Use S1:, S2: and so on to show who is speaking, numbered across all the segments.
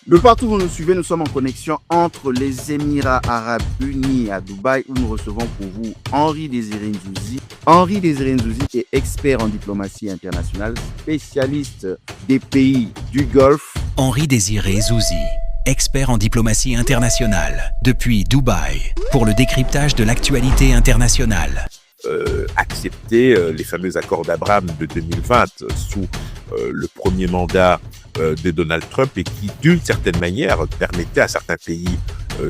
S1: De partout où vous nous suivez, nous sommes en connexion entre les Émirats Arabes Unis à Dubaï, où nous recevons pour vous Henri Désiré Nzouzi. Henri Désiré Nzouzi est expert en diplomatie internationale, spécialiste des pays du Golfe.
S2: Henri Désiré Nzouzi, expert en diplomatie internationale, depuis Dubaï, pour le décryptage de l'actualité internationale.
S3: Accepter les fameux accords d'Abraham de 2020 sous le premier mandat de Donald Trump et qui, d'une certaine manière, permettait à certains pays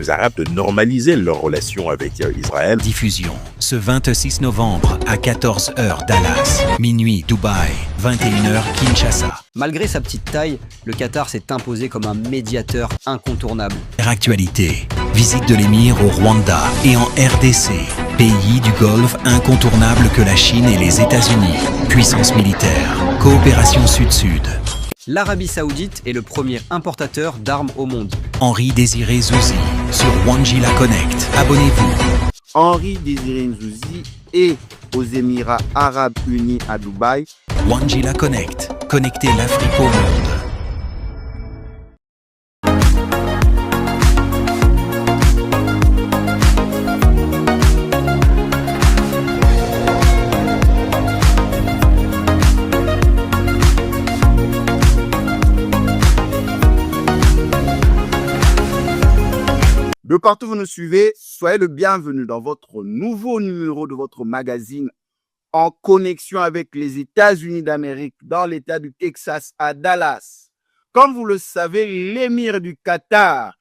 S3: arabes de normaliser leurs relations avec Israël.
S2: Diffusion ce 26 novembre à 14h Dallas, minuit Dubaï, 21h Kinshasa.
S4: Malgré sa petite taille, le Qatar s'est imposé comme un médiateur incontournable.
S2: Actualité, visite de l'émir au Rwanda et en RDC, pays du Golfe incontournable que la Chine et les États-Unis. Puissance militaire, coopération sud-sud.
S4: L'Arabie Saoudite est le premier importateur d'armes au monde.
S2: Henri Désiré Nzouzi sur Wangila Connect. Abonnez-vous.
S1: Henri Désiré Nzouzi est aux Émirats Arabes Unis à Dubaï.
S2: Wangila Connect. Connectez l'Afrique au monde.
S1: De partout où vous nous suivez, soyez le bienvenu dans votre nouveau numéro de votre magazine en connexion avec les États-Unis d'Amérique dans l'État du Texas à Dallas. Comme vous le savez, l'émir du Qatar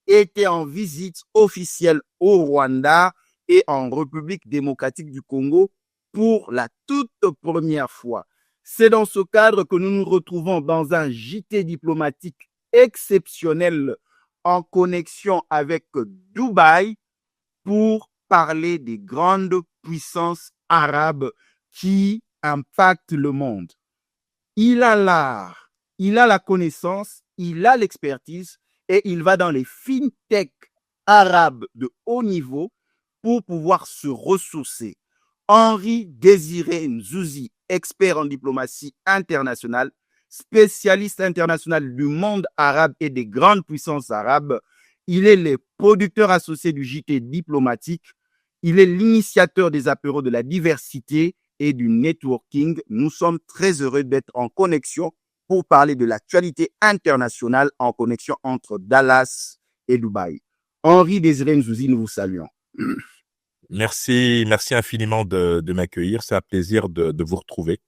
S1: était en visite officielle au Rwanda et en République démocratique du Congo pour la toute première fois. C'est dans ce cadre que nous nous retrouvons dans un JT diplomatique exceptionnel en connexion avec Dubaï pour parler des grandes puissances arabes qui impactent le monde. Il a l'art, il a la connaissance, il a l'expertise et il va dans les fintech arabes de haut niveau pour pouvoir se ressourcer. Henri Désiré Nzouzi, expert en diplomatie internationale, spécialiste international du monde arabe et des grandes puissances arabes. Il est le producteur associé du JT diplomatique. Il est l'initiateur des apéros de la diversité et du networking. Nous sommes très heureux d'être en connexion pour parler de l'actualité internationale en connexion entre Dallas et Dubaï. Henri Désiré Nzouzi, nous vous saluons.
S3: Merci infiniment de m'accueillir. C'est un plaisir de vous retrouver,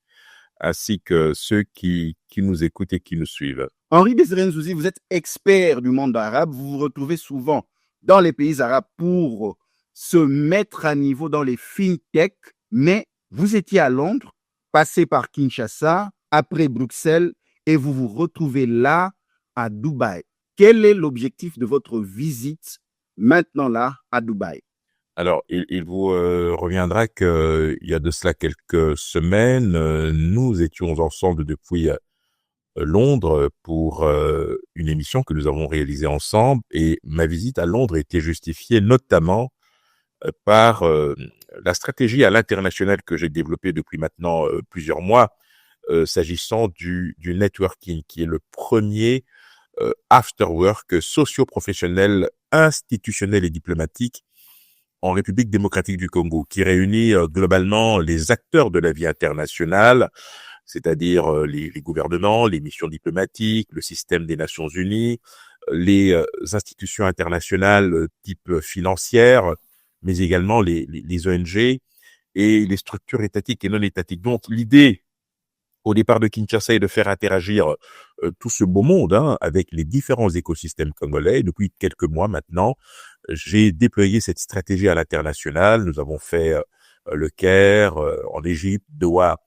S3: ainsi que ceux qui nous écoutent et qui nous suivent.
S1: Henri Désiré Nzouzi, vous êtes expert du monde arabe. Vous vous retrouvez souvent dans les pays arabes pour se mettre à niveau dans les fintech, mais vous étiez à Londres, passé par Kinshasa, après Bruxelles, et vous vous retrouvez là, à Dubaï. Quel est l'objectif de votre visite maintenant là, à Dubaï?
S3: Alors, il vous reviendra qu'il y a de cela quelques semaines, nous étions ensemble depuis Londres pour une émission que nous avons réalisée ensemble, et ma visite à Londres était justifiée notamment par la stratégie à l'international que j'ai développée depuis maintenant plusieurs mois, s'agissant du networking, qui est le premier after-work socio-professionnel, institutionnel et diplomatique en République démocratique du Congo, qui réunit globalement les acteurs de la vie internationale, c'est-à-dire les gouvernements, les missions diplomatiques, le système des Nations Unies, les institutions internationales type financières, mais également les ONG et les structures étatiques et non étatiques. Donc l'idée au départ de Kinshasa est de faire interagir tout ce beau monde avec les différents écosystèmes congolais. Depuis quelques mois maintenant, j'ai déployé cette stratégie à l'international. Nous avons fait le Caire en Égypte, Doha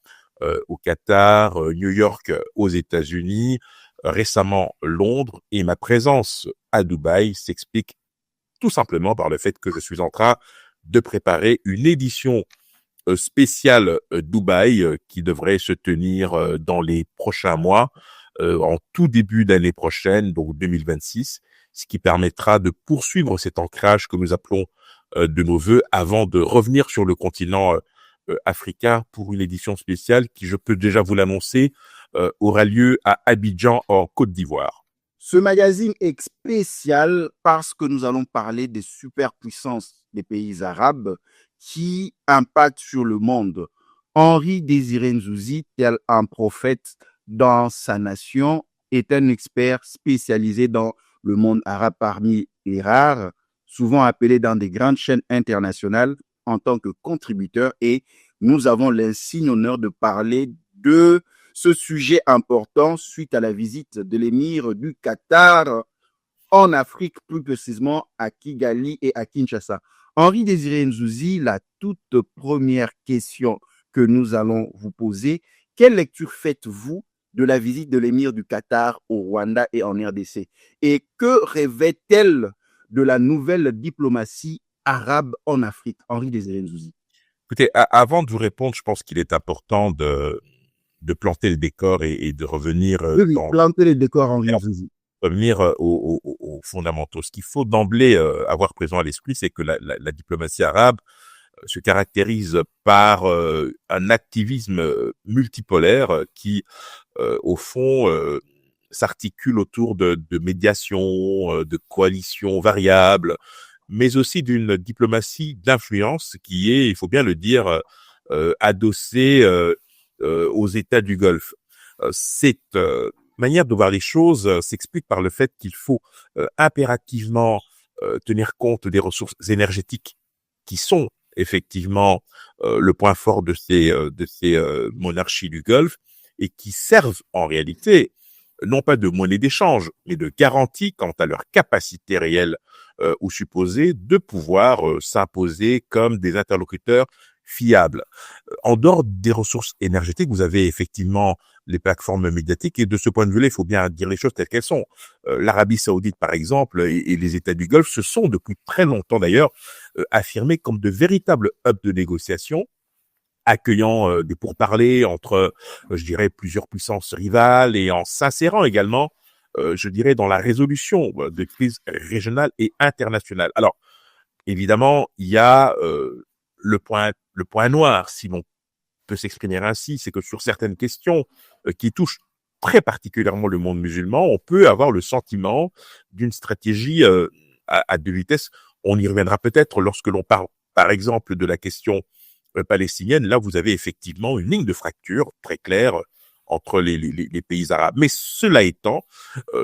S3: au Qatar, New York aux États-Unis, récemment Londres, et ma présence à Dubaï s'explique tout simplement par le fait que je suis en train de préparer une édition spéciale Dubaï qui devrait se tenir dans les prochains mois, en tout début d'année prochaine, donc 2026, ce qui permettra de poursuivre cet ancrage que nous appelons de nos vœux avant de revenir sur le continent africain pour une édition spéciale qui, je peux déjà vous l'annoncer, aura lieu à Abidjan en Côte d'Ivoire.
S1: Ce magazine est spécial parce que nous allons parler des superpuissances des pays arabes qui impactent sur le monde. Henri Désiré Nzouzi, tel un prophète dans sa nation, est un expert spécialisé dans le monde arabe parmi les rares, souvent appelé dans des grandes chaînes internationales en tant que contributeur, et nous avons l'insigne honneur de parler de ce sujet important suite à la visite de l'émir du Qatar en Afrique, plus précisément à Kigali et à Kinshasa. Henri Désiré Nzouzi, la toute première question que nous allons vous poser, quelle lecture faites-vous de la visite de l'émir du Qatar au Rwanda et en RDC? Et que rêvait-elle de la nouvelle diplomatie arabe en Afrique? Henri Désiré Nzouzi.
S3: Écoutez, avant de vous répondre, je pense qu'il est important de planter le décor et de revenir
S1: Oui, planter le décor, Henri Nzouzi.
S3: Revenir aux fondamentaux. Ce qu'il faut d'emblée avoir présent à l'esprit, c'est que la diplomatie arabe se caractérise par un activisme multipolaire qui, au fond, s'articule autour de médiations, de coalitions variables, mais aussi d'une diplomatie d'influence qui est, il faut bien le dire, adossée aux États du Golfe. Cette manière de voir les choses s'explique par le fait qu'il faut impérativement tenir compte des ressources énergétiques qui sont effectivement le point fort de ces monarchies du Golfe et qui servent en réalité non pas de monnaie d'échange, mais de garantie quant à leur capacité réelle ou supposée de pouvoir s'imposer comme des interlocuteurs fiables. En dehors des ressources énergétiques, vous avez effectivement les plateformes médiatiques et de ce point de vue-là, il faut bien dire les choses telles qu'elles sont. L'Arabie Saoudite, par exemple, et les États du Golfe se sont depuis très longtemps d'ailleurs affirmés comme de véritables hubs de négociation, accueillant des pourparlers entre, je dirais, plusieurs puissances rivales et en s'insérant également, je dirais, dans la résolution de crises régionales et internationales. Alors, évidemment, il y a le point noir, si l'on peut s'exprimer ainsi, c'est que sur certaines questions qui touchent très particulièrement le monde musulman, on peut avoir le sentiment d'une stratégie à deux vitesses. On y reviendra peut-être lorsque l'on parle, par exemple, de la question palestinienne. Là, vous avez effectivement une ligne de fracture très claire entre les pays arabes. Mais cela étant,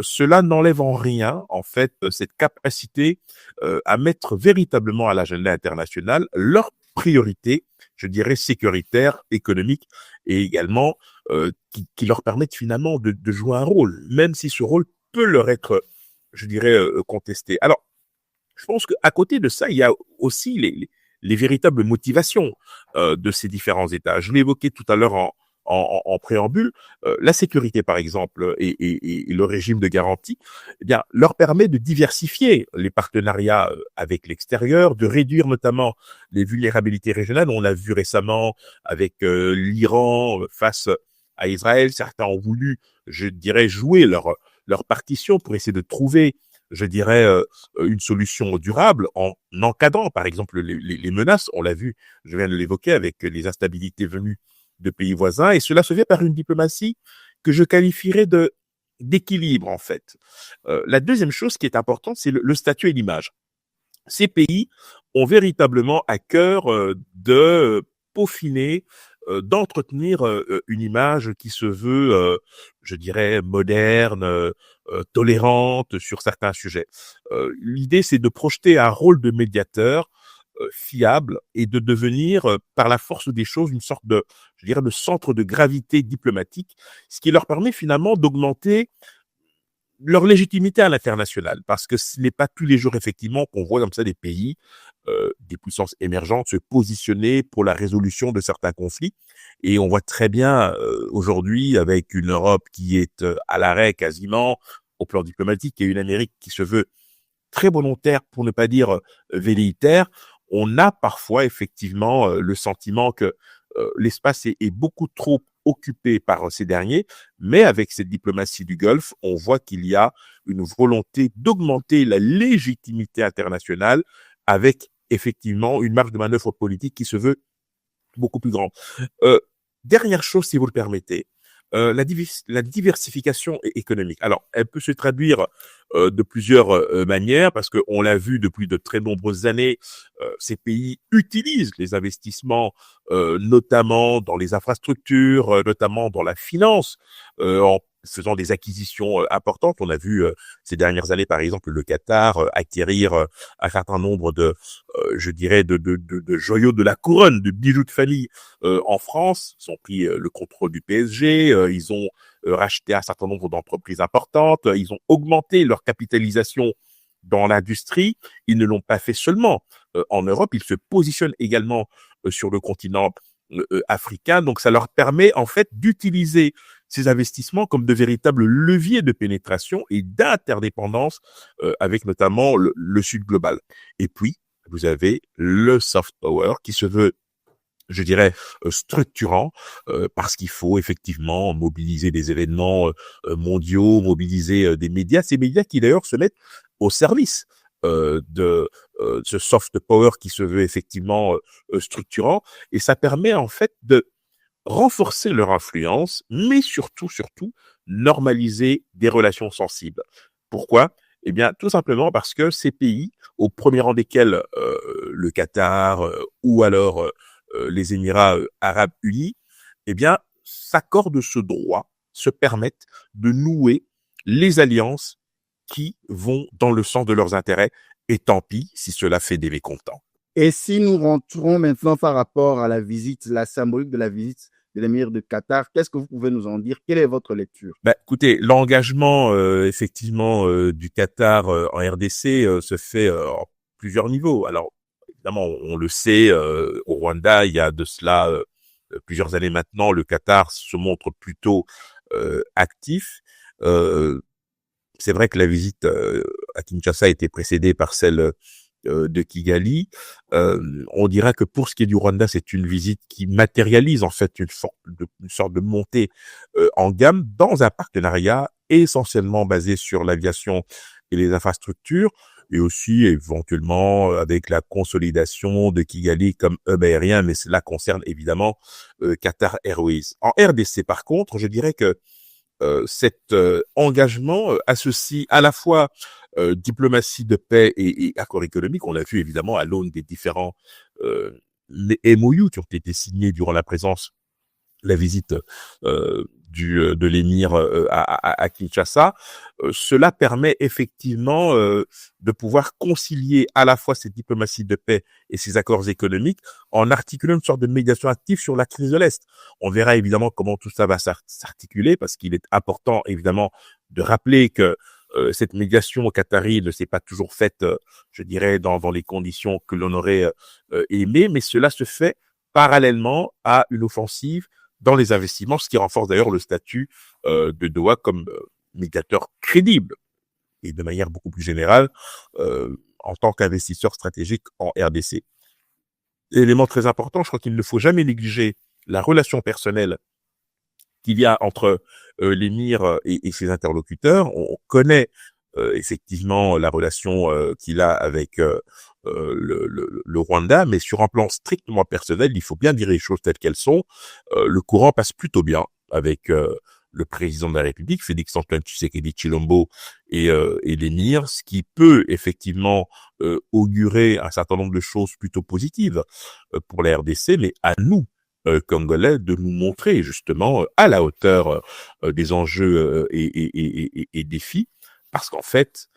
S3: cela n'enlève en rien, en fait, cette capacité à mettre véritablement à l'agenda international leurs priorités, je dirais, sécuritaires, économiques, et également qui leur permettent finalement de jouer un rôle, même si ce rôle peut leur être, je dirais, contesté. Alors, je pense qu'à côté de ça, il y a aussi les véritables motivations de ces différents États. Je l'ai évoqué tout à l'heure en préambule, la sécurité par exemple et le régime de garantie, eh bien, leur permet de diversifier les partenariats avec l'extérieur, de réduire notamment les vulnérabilités régionales. On l'a vu récemment avec l'Iran face à Israël. Certains ont voulu, je dirais, jouer leur partition pour essayer de trouver, je dirais, une solution durable en encadrant, par exemple, les menaces. On l'a vu, je viens de l'évoquer, avec les instabilités venues de pays voisins, et cela se fait par une diplomatie que je qualifierais d'équilibre, en fait. La deuxième chose qui est importante, c'est le statut et l'image. Ces pays ont véritablement à cœur de peaufiner, d'entretenir une image qui se veut, je dirais, moderne, tolérante sur certains sujets. L'idée, c'est de projeter un rôle de médiateur fiable et de devenir, par la force des choses, une sorte de, je dirais, de centre de gravité diplomatique, ce qui leur permet finalement d'augmenter leur légitimité à l'international, parce que ce n'est pas tous les jours effectivement qu'on voit comme ça des pays, des puissances émergentes se positionner pour la résolution de certains conflits. Et on voit très bien aujourd'hui avec une Europe qui est à l'arrêt quasiment au plan diplomatique et une Amérique qui se veut très volontaire, pour ne pas dire velléitaire, on a parfois effectivement le sentiment que l'espace est beaucoup trop occupé par ces derniers, mais avec cette diplomatie du Golfe, on voit qu'il y a une volonté d'augmenter la légitimité internationale avec effectivement une marge de manœuvre politique qui se veut beaucoup plus grande. Dernière chose, si vous le permettez, la diversification économique. Alors, elle peut se traduire de plusieurs manières, parce qu'on l'a vu depuis de très nombreuses années, ces pays utilisent les investissements, notamment dans les infrastructures, notamment dans la finance, en faisant des acquisitions importantes. On a vu ces dernières années, par exemple, le Qatar acquérir un certain nombre de, je dirais, de joyaux de la couronne, de bijoux de famille en France. Ils ont pris le contrôle du PSG, ils ont racheté un certain nombre d'entreprises importantes, ils ont augmenté leur capitalisation dans l'industrie. Ils ne l'ont pas fait seulement en Europe, ils se positionnent également sur le continent africain. Donc, ça leur permet en fait d'utiliser ces investissements comme de véritables leviers de pénétration et d'interdépendance avec notamment le Sud global. Et puis, vous avez le soft power qui se veut, je dirais, structurant, parce qu'il faut effectivement mobiliser des événements mondiaux, mobiliser des médias, ces médias qui d'ailleurs se mettent au service de ce soft power qui se veut effectivement structurant, et ça permet en fait de renforcer leur influence, mais surtout, normaliser des relations sensibles. Pourquoi? Eh bien, tout simplement parce que ces pays, au premier rang desquels le Qatar ou alors les Émirats arabes unis, eh bien, s'accordent ce droit, se permettent de nouer les alliances qui vont dans le sens de leurs intérêts, et tant pis si cela fait des mécontents.
S1: Et si nous rentrons maintenant par rapport à la symbolique de la visite de l'émir de Qatar, qu'est-ce que vous pouvez nous en dire? Quelle est votre lecture?
S3: Écoutez, l'engagement effectivement du Qatar en RDC se fait en plusieurs niveaux. Alors, évidemment, on le sait, au Rwanda, il y a de cela plusieurs années maintenant, le Qatar se montre plutôt actif. C'est vrai que la visite à Kinshasa a été précédée par celle de Kigali. On dira que pour ce qui est du Rwanda, c'est une visite qui matérialise en fait une sorte de montée en gamme dans un partenariat essentiellement basé sur l'aviation et les infrastructures, et aussi éventuellement avec la consolidation de Kigali comme hub aérien, mais cela concerne évidemment Qatar Airways. En RDC, par contre, je dirais que cet engagement associe à la fois diplomatie de paix et accords économiques. On l'a vu évidemment à l'aune des différents les MOU qui ont été signés durant la visite de l'émir à Kinshasa. Cela permet effectivement de pouvoir concilier à la fois cette diplomatie de paix et ces accords économiques en articulant une sorte de médiation active sur la crise de l'Est. On verra évidemment comment tout ça va s'articuler, parce qu'il est important évidemment de rappeler que cette médiation qatari ne s'est pas toujours faite, je dirais, dans les conditions que l'on aurait aimé, mais cela se fait parallèlement à une offensive dans les investissements, ce qui renforce d'ailleurs le statut de Doha comme médiateur crédible, et de manière beaucoup plus générale en tant qu'investisseur stratégique en RDC. Élément très important, je crois qu'il ne faut jamais négliger la relation personnelle qu'il y a entre l'émir et ses interlocuteurs. On connaît effectivement la relation qu'il a avec le Rwanda, mais sur un plan strictement personnel, il faut bien dire les choses telles qu'elles sont. Le courant passe plutôt bien avec le président de la République, Félix-Antoine Tshisekedi Tshilombo, et l'émir, ce qui peut effectivement augurer un certain nombre de choses plutôt positives pour la RDC, mais à nous, Congolais, de nous montrer justement à la hauteur des enjeux et défis, parce qu'en fait,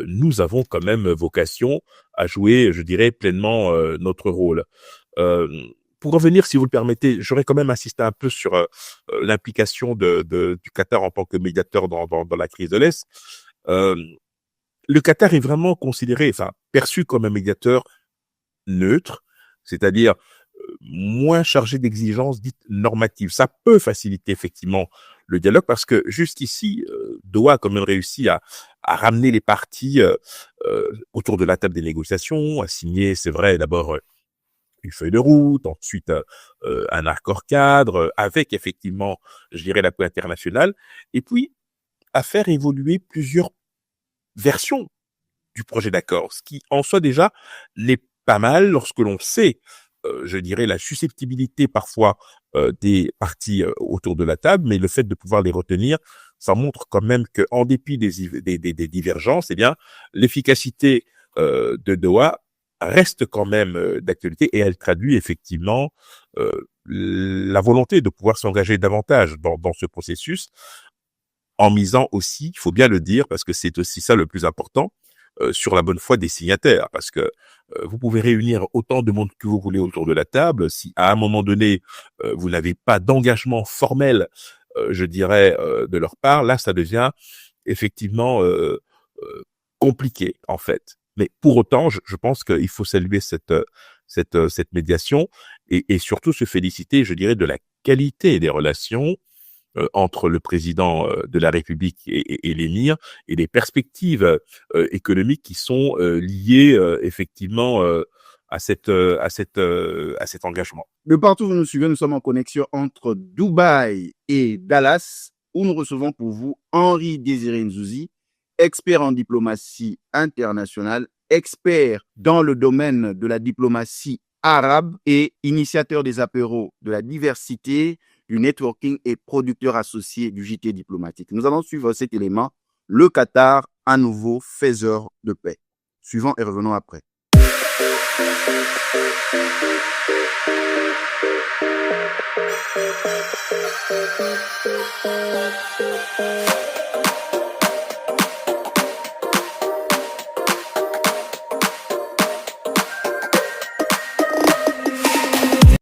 S3: nous avons quand même vocation à jouer, je dirais, pleinement notre rôle. Pour revenir, si vous le permettez, j'aurais quand même insisté un peu sur l'implication du Qatar en tant que médiateur dans la crise de l'Est. Le Qatar est vraiment perçu comme un médiateur neutre, c'est-à-dire moins chargé d'exigences dites normatives. Ça peut faciliter effectivement le dialogue, parce que jusqu'ici, Doha a quand même réussi à ramener les parties autour de la table des négociations, à signer, c'est vrai, d'abord une feuille de route, ensuite un accord cadre, avec effectivement, je dirais, l'appui international, et puis à faire évoluer plusieurs versions du projet d'accord, ce qui en soi déjà n'est pas mal lorsque l'on sait je dirais, la susceptibilité parfois des partis autour de la table, mais le fait de pouvoir les retenir, ça montre quand même que, en dépit des divergences, eh bien, l'efficacité de Doha reste quand même d'actualité et elle traduit effectivement la volonté de pouvoir s'engager davantage dans ce processus, en misant aussi, il faut bien le dire, parce que c'est aussi ça le plus important, sur la bonne foi des signataires, parce que vous pouvez réunir autant de monde que vous voulez autour de la table, si à un moment donné vous n'avez pas d'engagement formel, je dirais, de leur part, là ça devient effectivement compliqué en fait. Mais pour autant, je pense qu'il faut saluer cette médiation et surtout se féliciter, je dirais, de la qualité des relations entre le président de la République et l'émir et les perspectives économiques qui sont liées effectivement à cet engagement.
S1: De partout où vous nous suivez, nous sommes en connexion entre Dubaï et Dallas, où nous recevons pour vous Henri Désiré Nzouzi, expert en diplomatie internationale, expert dans le domaine de la diplomatie arabe et initiateur des apéros de la diversité, du networking et producteur associé du JT diplomatique. Nous allons suivre cet élément, le Qatar, à nouveau faiseur de paix. Suivons et revenons après.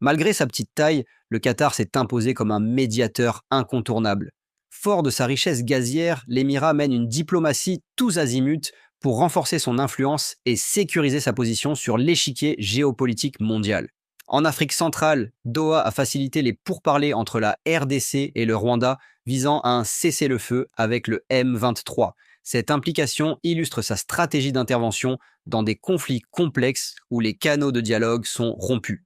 S4: Malgré sa petite taille, le Qatar s'est imposé comme un médiateur incontournable. Fort de sa richesse gazière, l'Émirat mène une diplomatie tous azimuts pour renforcer son influence et sécuriser sa position sur l'échiquier géopolitique mondial. En Afrique centrale, Doha a facilité les pourparlers entre la RDC et le Rwanda visant à un cessez-le-feu avec le M23. Cette implication illustre sa stratégie d'intervention dans des conflits complexes où les canaux de dialogue sont rompus.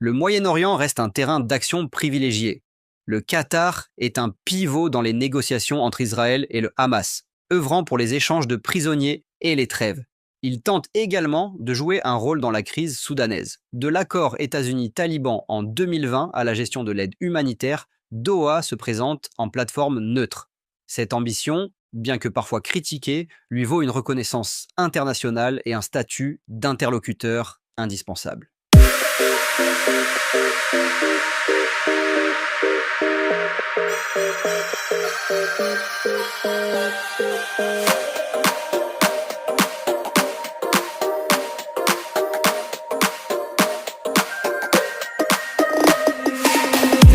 S4: Le Moyen-Orient reste un terrain d'action privilégié. Le Qatar est un pivot dans les négociations entre Israël et le Hamas, œuvrant pour les échanges de prisonniers et les trêves. Il tente également de jouer un rôle dans la crise soudanaise. De l'accord États-Unis-Taliban en 2020 à la gestion de l'aide humanitaire, Doha se présente en plateforme neutre. Cette ambition, bien que parfois critiquée, lui vaut une reconnaissance internationale et un statut d'interlocuteur indispensable.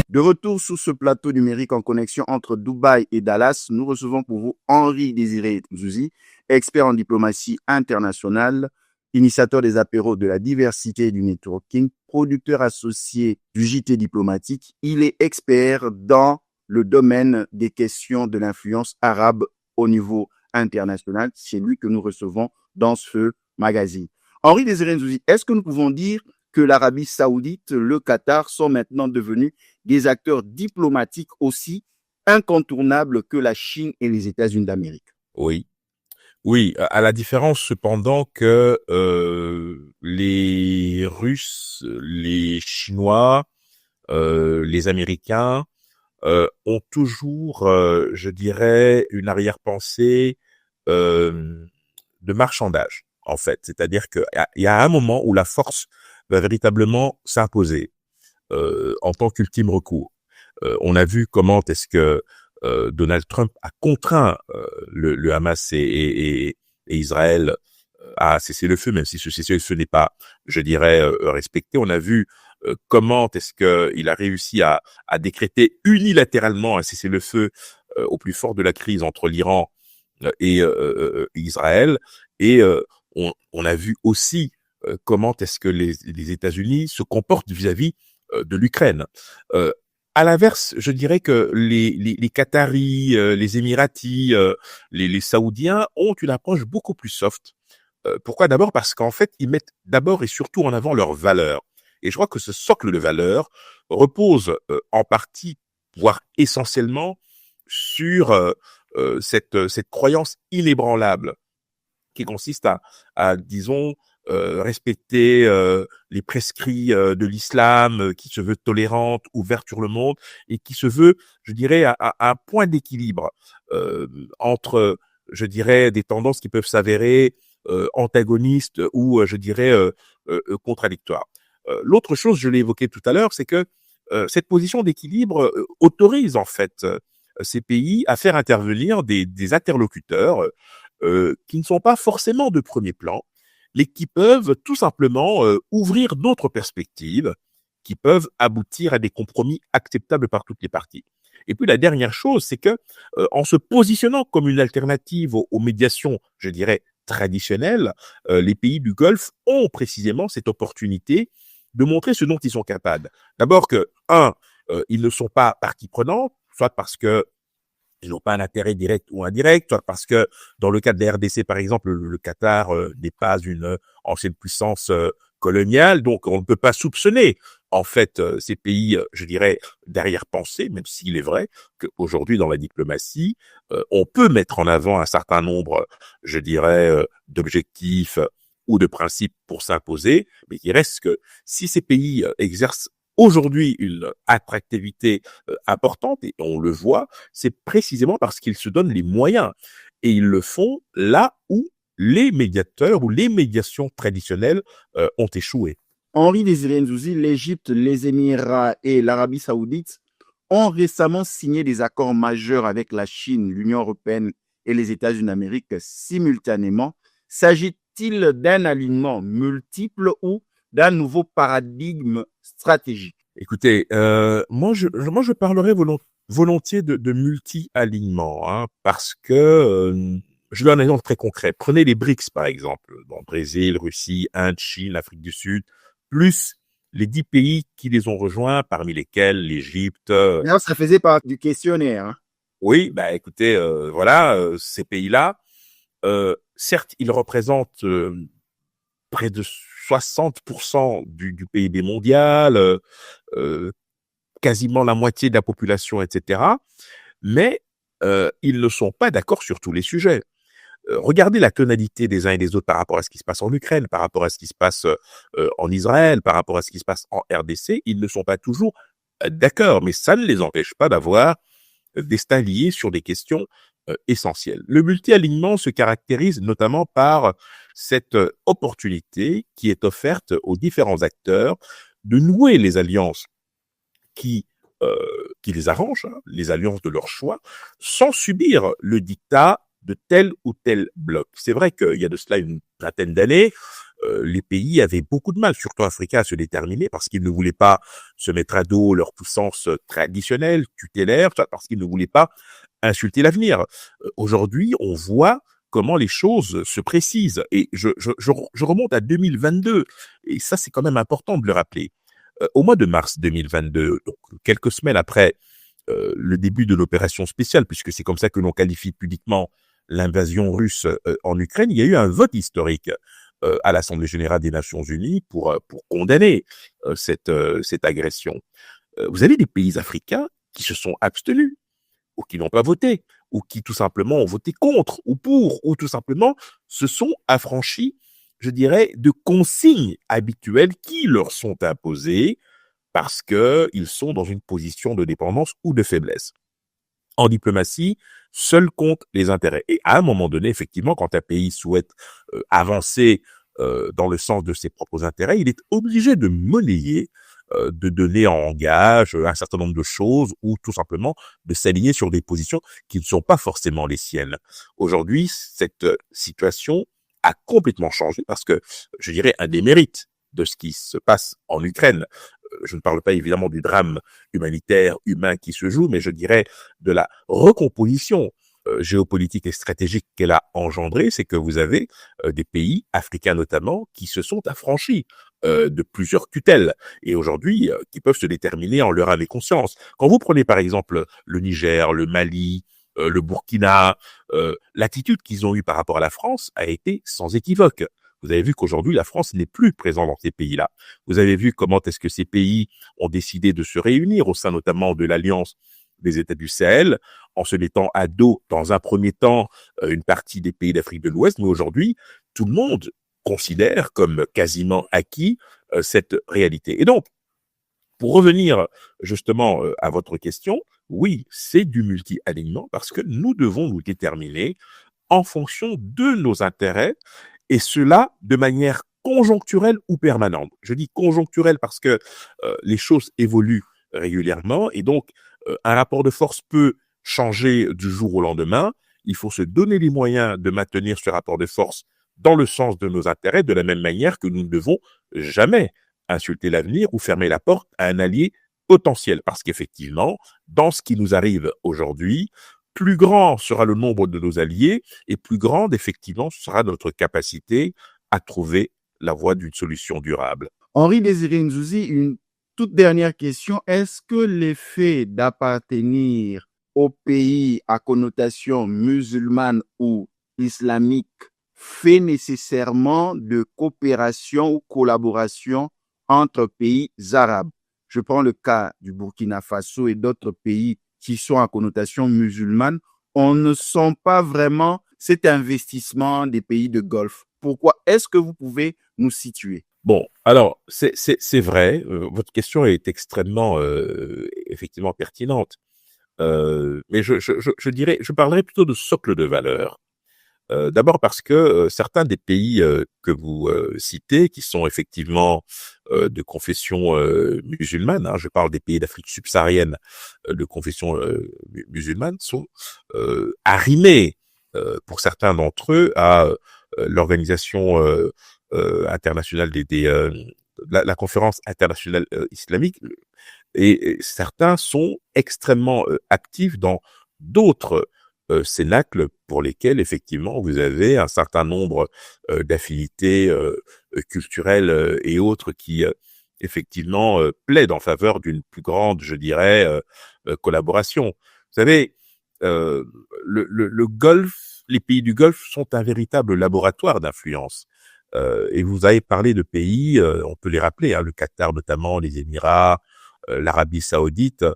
S1: De retour sur ce plateau numérique en connexion entre Dubaï et Dallas, nous recevons pour vous Henri Désiré Nzouzi, expert en diplomatie internationale, initiateur des apéros de la diversité et du networking, producteur associé du JT diplomatique. Il est expert dans le domaine des questions de l'influence arabe au niveau international. C'est lui que nous recevons dans ce magazine. Henri Désiré Nzouzi, est-ce que nous pouvons dire que l'Arabie Saoudite, le Qatar sont maintenant devenus des acteurs diplomatiques aussi incontournables que la Chine et les États-Unis d'Amérique?
S3: Oui. Oui, à la différence cependant que les Russes, les Chinois, les Américains ont toujours, je dirais, une arrière-pensée de marchandage, en fait. C'est-à-dire qu'il y a un moment où la force va véritablement s'imposer en tant qu'ultime recours. On a vu comment est-ce que Donald Trump a contraint le Hamas et Israël à cesser le feu, même si ce cessez-le-feu n'est pas, je dirais, respecté. On a vu comment est-ce qu'il a réussi à décréter unilatéralement un cessez-le-feu au plus fort de la crise entre l'Iran et Israël. Et on a vu aussi comment est-ce que les États-Unis se comportent vis-à-vis de l'Ukraine. À l'inverse, je dirais que les Qataris, les Émiratis, les Saoudiens ont une approche beaucoup plus soft. Pourquoi? D'abord parce qu'en fait, ils mettent d'abord et surtout en avant leurs valeurs. Et je crois que ce socle de valeurs repose en partie, voire essentiellement, sur cette croyance inébranlable qui consiste à disons, respecter les prescrits de l'islam, qui se veut tolérante, ouverte sur le monde, et qui se veut, je dirais, à un point d'équilibre entre, je dirais, des tendances qui peuvent s'avérer antagonistes ou, je dirais, contradictoires. L'autre chose, je l'ai évoqué tout à l'heure, c'est que cette position d'équilibre autorise en fait ces pays à faire intervenir des interlocuteurs qui ne sont pas forcément de premier plan, mais qui peuvent tout simplement ouvrir d'autres perspectives, qui peuvent aboutir à des compromis acceptables par toutes les parties. Et puis la dernière chose, c'est que en se positionnant comme une alternative aux médiations, je dirais, traditionnelles, les pays du Golfe ont précisément cette opportunité de montrer ce dont ils sont capables. D'abord que, ils ne sont pas partie prenante, soit parce que ils n'ont pas un intérêt direct ou indirect, soit parce que, dans le cas de la RDC, par exemple, le Qatar n'est pas une ancienne puissance coloniale, donc on ne peut pas soupçonner, en fait, ces pays, je dirais, d'arrière-pensée, même s'il est vrai qu'aujourd'hui, dans la diplomatie, on peut mettre en avant un certain nombre, je dirais, d'objectifs ou de principes pour s'imposer, mais il reste que si ces pays exercent aujourd'hui une attractivité importante, et on le voit, c'est précisément parce qu'ils se donnent les moyens. Et ils le font là où les médiateurs ou les médiations traditionnelles ont échoué.
S1: Henri Désiré Nzouzi, l'Égypte, les Émirats et l'Arabie Saoudite ont récemment signé des accords majeurs avec la Chine, l'Union européenne et les États-Unis d'Amérique simultanément. S'agit-il d'un alignement multiple ou d'un nouveau paradigme stratégique?
S3: Écoutez, moi je parlerai volontiers de multi-alignement, hein, parce que je donne un exemple très concret. Prenez les BRICS par exemple, bon, Brésil, Russie, Inde, Chine, Afrique du Sud, plus les 10 pays qui les ont rejoints, parmi lesquels l'Égypte.
S1: D'ailleurs, ça faisait partie du questionnaire. Hein.
S3: Oui, bah écoutez, voilà, ces pays-là, certes, ils représentent près de 60% du PIB mondial, quasiment la moitié de la population, etc. Mais ils ne sont pas d'accord sur tous les sujets. Regardez la tonalité des uns et des autres par rapport à ce qui se passe en Ukraine, par rapport à ce qui se passe en Israël, par rapport à ce qui se passe en RDC. Ils ne sont pas toujours d'accord, mais ça ne les empêche pas d'avoir des destins liés sur des questions essentielles. Le multi-alignement se caractérise notamment par cette opportunité qui est offerte aux différents acteurs de nouer les alliances qui les arrangent, hein, les alliances de leur choix, sans subir le diktat de tel ou tel bloc. C'est vrai qu'il y a de cela une vingtaine d'années, les pays avaient beaucoup de mal, surtout africains, à se déterminer parce qu'ils ne voulaient pas se mettre à dos leur puissance traditionnelle, tutélaire, parce qu'ils ne voulaient pas insulter l'avenir. Aujourd'hui, on voit comment les choses se précisent. Et je remonte à 2022, et ça c'est quand même important de le rappeler. Au mois de mars 2022, donc quelques semaines après le début de l'opération spéciale, puisque c'est comme ça que l'on qualifie pudiquement l'invasion russe en Ukraine, il y a eu un vote historique à l'Assemblée générale des Nations Unies pour condamner cette agression. Vous avez des pays africains qui se sont abstenus, ou qui n'ont pas voté, ou qui tout simplement ont voté contre, ou pour, ou tout simplement se sont affranchis, je dirais, de consignes habituelles qui leur sont imposées parce qu'ils sont dans une position de dépendance ou de faiblesse. En diplomatie, seul comptent les intérêts. Et à un moment donné, effectivement, quand un pays souhaite avancer dans le sens de ses propres intérêts, il est obligé de monnayer, de donner en gage un certain nombre de choses ou tout simplement de s'aligner sur des positions qui ne sont pas forcément les siennes. Aujourd'hui, cette situation a complètement changé parce que, je dirais, un des mérites de ce qui se passe en Ukraine, je ne parle pas évidemment du drame humanitaire, humain qui se joue, mais je dirais de la recomposition géopolitique et stratégique qu'elle a engendrée, c'est que vous avez des pays, africains notamment, qui se sont affranchis de plusieurs tutelles et aujourd'hui qui peuvent se déterminer en leur âme et conscience. Quand vous prenez par exemple le Niger, le Mali, le Burkina, l'attitude qu'ils ont eue par rapport à la France a été sans équivoque. Vous avez vu qu'aujourd'hui, la France n'est plus présente dans ces pays-là. Vous avez vu comment est-ce que ces pays ont décidé de se réunir au sein notamment de l'Alliance des États du Sahel, en se mettant à dos, dans un premier temps, une partie des pays d'Afrique de l'Ouest, mais aujourd'hui, tout le monde considère comme quasiment acquis cette réalité. Et donc, pour revenir justement à votre question, oui, c'est du multi-alignement parce que nous devons nous déterminer en fonction de nos intérêts et cela de manière conjoncturelle ou permanente. Je dis conjoncturelle parce que les choses évoluent régulièrement et donc un rapport de force peut changer du jour au lendemain. Il faut se donner les moyens de maintenir ce rapport de force dans le sens de nos intérêts, de la même manière que nous ne devons jamais insulter l'avenir ou fermer la porte à un allié potentiel. Parce qu'effectivement, dans ce qui nous arrive aujourd'hui, plus grand sera le nombre de nos alliés et plus grande, effectivement, sera notre capacité à trouver la voie d'une solution durable.
S1: Henri Désiré Nzouzi, une toute dernière question. Est-ce que l'effet d'appartenir au pays à connotation musulmane ou islamique fait nécessairement de coopération ou collaboration entre pays arabes? Je prends le cas du Burkina Faso et d'autres pays qui sont à connotation musulmane. On ne sent pas vraiment cet investissement des pays de Golfe. Pourquoi? Est-ce que vous pouvez nous situer?
S3: Bon, alors, c'est vrai, votre question est extrêmement, effectivement pertinente. Mais je dirais, je parlerai plutôt de socle de valeurs. D'abord parce que certains des pays que vous citez, qui sont effectivement de confession musulmane, je parle des pays d'Afrique subsaharienne de confession musulmane, sont arrimés pour certains d'entre eux à l'organisation internationale la conférence internationale islamique, et certains sont extrêmement actifs dans d'autres cénacles pour lesquels effectivement vous avez un certain nombre d'affinités culturelles et autres qui effectivement plaident en faveur d'une plus grande, je dirais, collaboration. Vous savez, le Golfe, les pays du Golfe sont un véritable laboratoire d'influence. Et vous avez parlé de pays, on peut les rappeler, le Qatar notamment, les Émirats, l'Arabie Saoudite,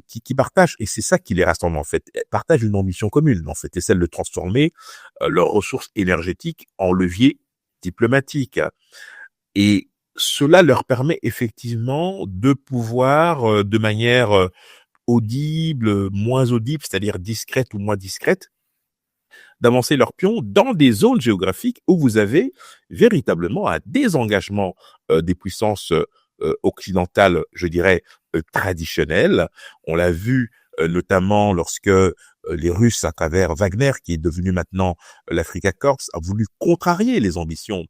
S3: qui partagent, et c'est ça qui les rassemble en fait, partagent une ambition commune en fait, et celle de transformer leurs ressources énergétiques en levier diplomatique. Et cela leur permet effectivement de pouvoir, de manière audible, moins audible, c'est-à-dire discrète ou moins discrète, d'avancer leurs pions dans des zones géographiques où vous avez véritablement un désengagement des puissances occidentales, je dirais, traditionnelles. On l'a vu notamment lorsque les Russes, à travers Wagner, qui est devenu maintenant l'Africa Corps, a voulu contrarier les ambitions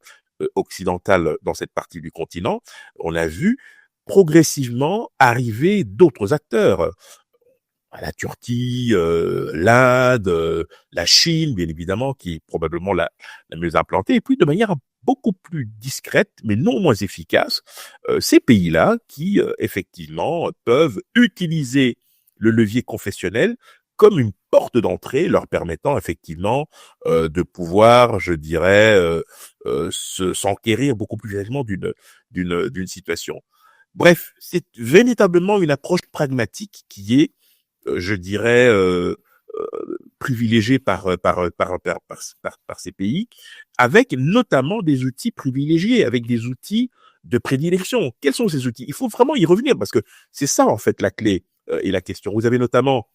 S3: occidentales dans cette partie du continent. On a vu progressivement arriver d'autres acteurs. La Turquie, l'Inde, la Chine, bien évidemment, qui est probablement la mieux implantée, et puis de manière beaucoup plus discrète, mais non moins efficace, ces pays-là qui, effectivement, peuvent utiliser le levier confessionnel comme une porte d'entrée, leur permettant effectivement de pouvoir, je dirais, s'enquérir beaucoup plus facilement d'une situation. Bref, c'est véritablement une approche pragmatique qui est, je dirais, privilégié par ces pays, avec notamment des outils privilégiés, avec des outils de prédilection. Quels sont ces outils? Il faut vraiment y revenir parce que c'est ça en fait la clé et la question. Vous avez notamment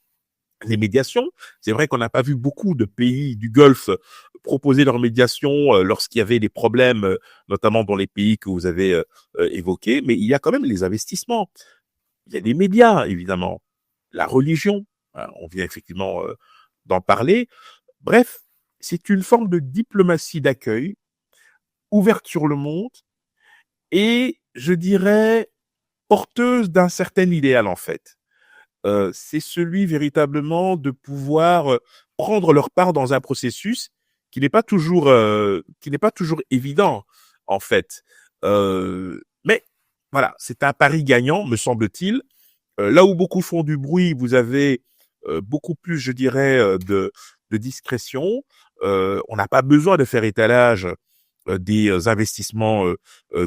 S3: les médiations. C'est vrai qu'on n'a pas vu beaucoup de pays du Golfe proposer leur médiation lorsqu'il y avait des problèmes, notamment dans les pays que vous avez évoqués, mais il y a quand même les investissements. Il y a les médias, évidemment, la religion, on vient effectivement d'en parler. Bref, c'est une forme de diplomatie d'accueil, ouverte sur le monde, et je dirais porteuse d'un certain idéal en fait. C'est celui véritablement de pouvoir prendre leur part dans un processus qui n'est pas toujours évident en fait. Mais voilà, c'est un pari gagnant, me semble-t-il. Là où beaucoup font du bruit, vous avez beaucoup plus, je dirais, de discrétion. On n'a pas besoin de faire étalage des investissements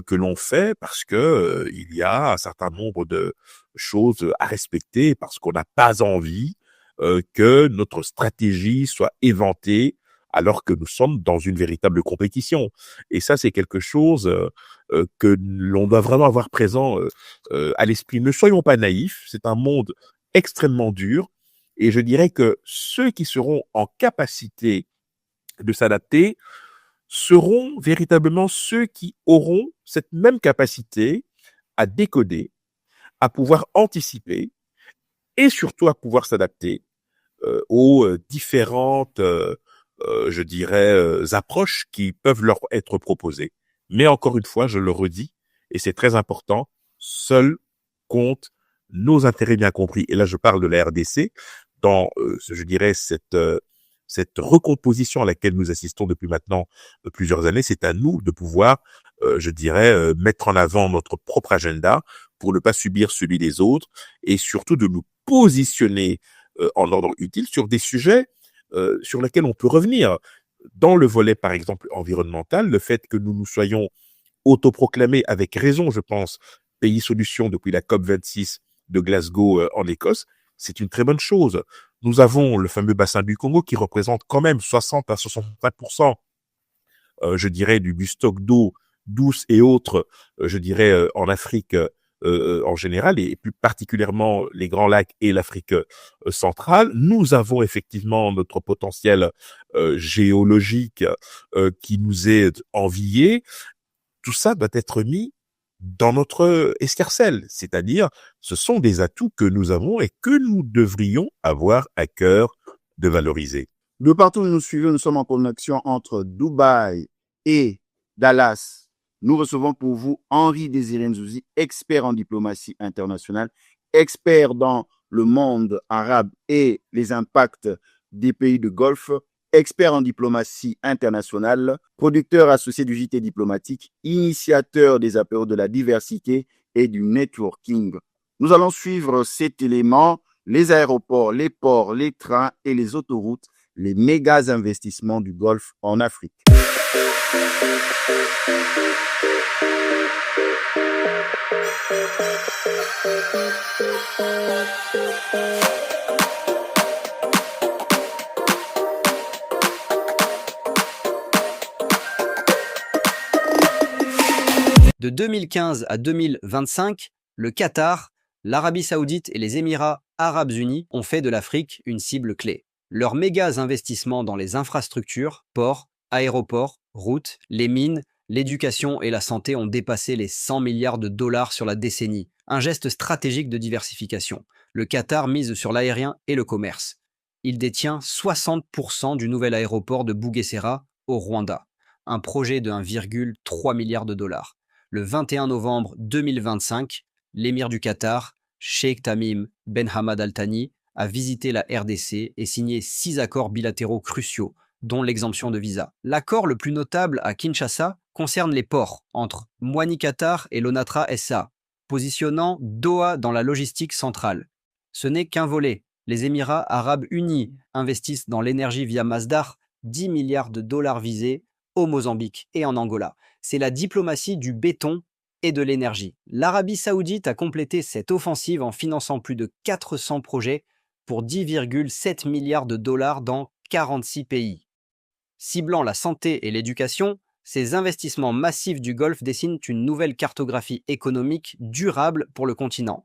S3: que l'on fait parce que il y a un certain nombre de choses à respecter parce qu'on n'a pas envie que notre stratégie soit éventée alors que nous sommes dans une véritable compétition. Et ça, c'est quelque chose que l'on doit vraiment avoir présent à l'esprit. Ne soyons pas naïfs, c'est un monde extrêmement dur, et je dirais que ceux qui seront en capacité de s'adapter seront véritablement ceux qui auront cette même capacité à décoder, à pouvoir anticiper et surtout à pouvoir s'adapter aux différentes, je dirais, approches qui peuvent leur être proposées. Mais encore une fois, je le redis, et c'est très important, seul compte nos intérêts bien compris. Et là, je parle de la RDC dans, je dirais, cette recomposition à laquelle nous assistons depuis maintenant plusieurs années. C'est à nous de pouvoir, je dirais, mettre en avant notre propre agenda pour ne pas subir celui des autres et surtout de nous positionner en ordre utile sur des sujets sur lesquels on peut revenir. Dans le volet, par exemple, environnemental, le fait que nous nous soyons autoproclamés, avec raison, je pense, pays solution depuis la COP26 de Glasgow en Écosse, c'est une très bonne chose. Nous avons le fameux bassin du Congo qui représente quand même 60 à 65%, je dirais, du stock d'eau douce et autres, je dirais, en Afrique en général, et plus particulièrement les Grands Lacs et l'Afrique centrale. Nous avons effectivement notre potentiel géologique qui nous est envié. Tout ça doit être mis dans notre escarcelle, c'est-à-dire ce sont des atouts que nous avons et que nous devrions avoir à cœur de valoriser.
S1: De partout où nous suivons, nous sommes en connexion entre Dubaï et Dallas. Nous recevons pour vous Henri Désiré Nzouzi, expert en diplomatie internationale, expert dans le monde arabe et les impacts des pays de Golfe, expert en diplomatie internationale, producteur associé du JT diplomatique, initiateur des apéros de la diversité et du networking. Nous allons suivre cet élément, les aéroports, les ports, les trains et les autoroutes, les méga investissements du Golfe en Afrique.
S4: De 2015 à 2025, le Qatar, l'Arabie Saoudite et les Émirats Arabes Unis ont fait de l'Afrique une cible clé. Leurs méga investissements dans les infrastructures, ports, aéroports, routes, les mines, l'éducation et la santé ont dépassé les 100 milliards de dollars sur la décennie. Un geste stratégique de diversification. Le Qatar mise sur l'aérien et le commerce. Il détient 60% du nouvel aéroport de Bugesera au Rwanda. Un projet de 1,3 milliard de dollars. Le 21 novembre 2025, l'émir du Qatar, Sheikh Tamim Ben Hamad Al Thani, a visité la RDC et signé 6 accords bilatéraux cruciaux, dont l'exemption de visa. L'accord le plus notable à Kinshasa concerne les ports entre Moani Qatar et l'Onatra SA, positionnant Doha dans la logistique centrale. Ce n'est qu'un volet. Les Émirats Arabes Unis investissent dans l'énergie via Masdar 10 milliards de dollars visés au Mozambique et en Angola. C'est la diplomatie du béton et de l'énergie. L'Arabie Saoudite a complété cette offensive en finançant plus de 400 projets pour 10,7 milliards de dollars dans 46 pays. Ciblant la santé et l'éducation, ces investissements massifs du Golfe dessinent une nouvelle cartographie économique durable pour le continent.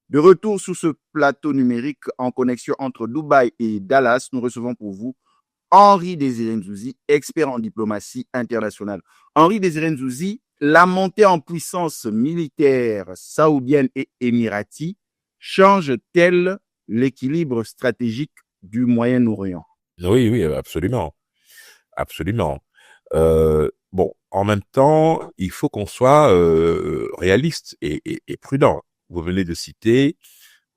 S1: De retour sur ce plateau numérique en connexion entre Dubaï et Dallas, nous recevons pour vous Henri Désiré Nzouzi, expert en diplomatie internationale. Henri Désiré Nzouzi, la montée en puissance militaire saoudienne et émirati change-t-elle l'équilibre stratégique du Moyen-Orient?
S3: Oui, absolument. Absolument. Bon, en même temps, il faut qu'on soit réaliste et prudent. Vous venez de citer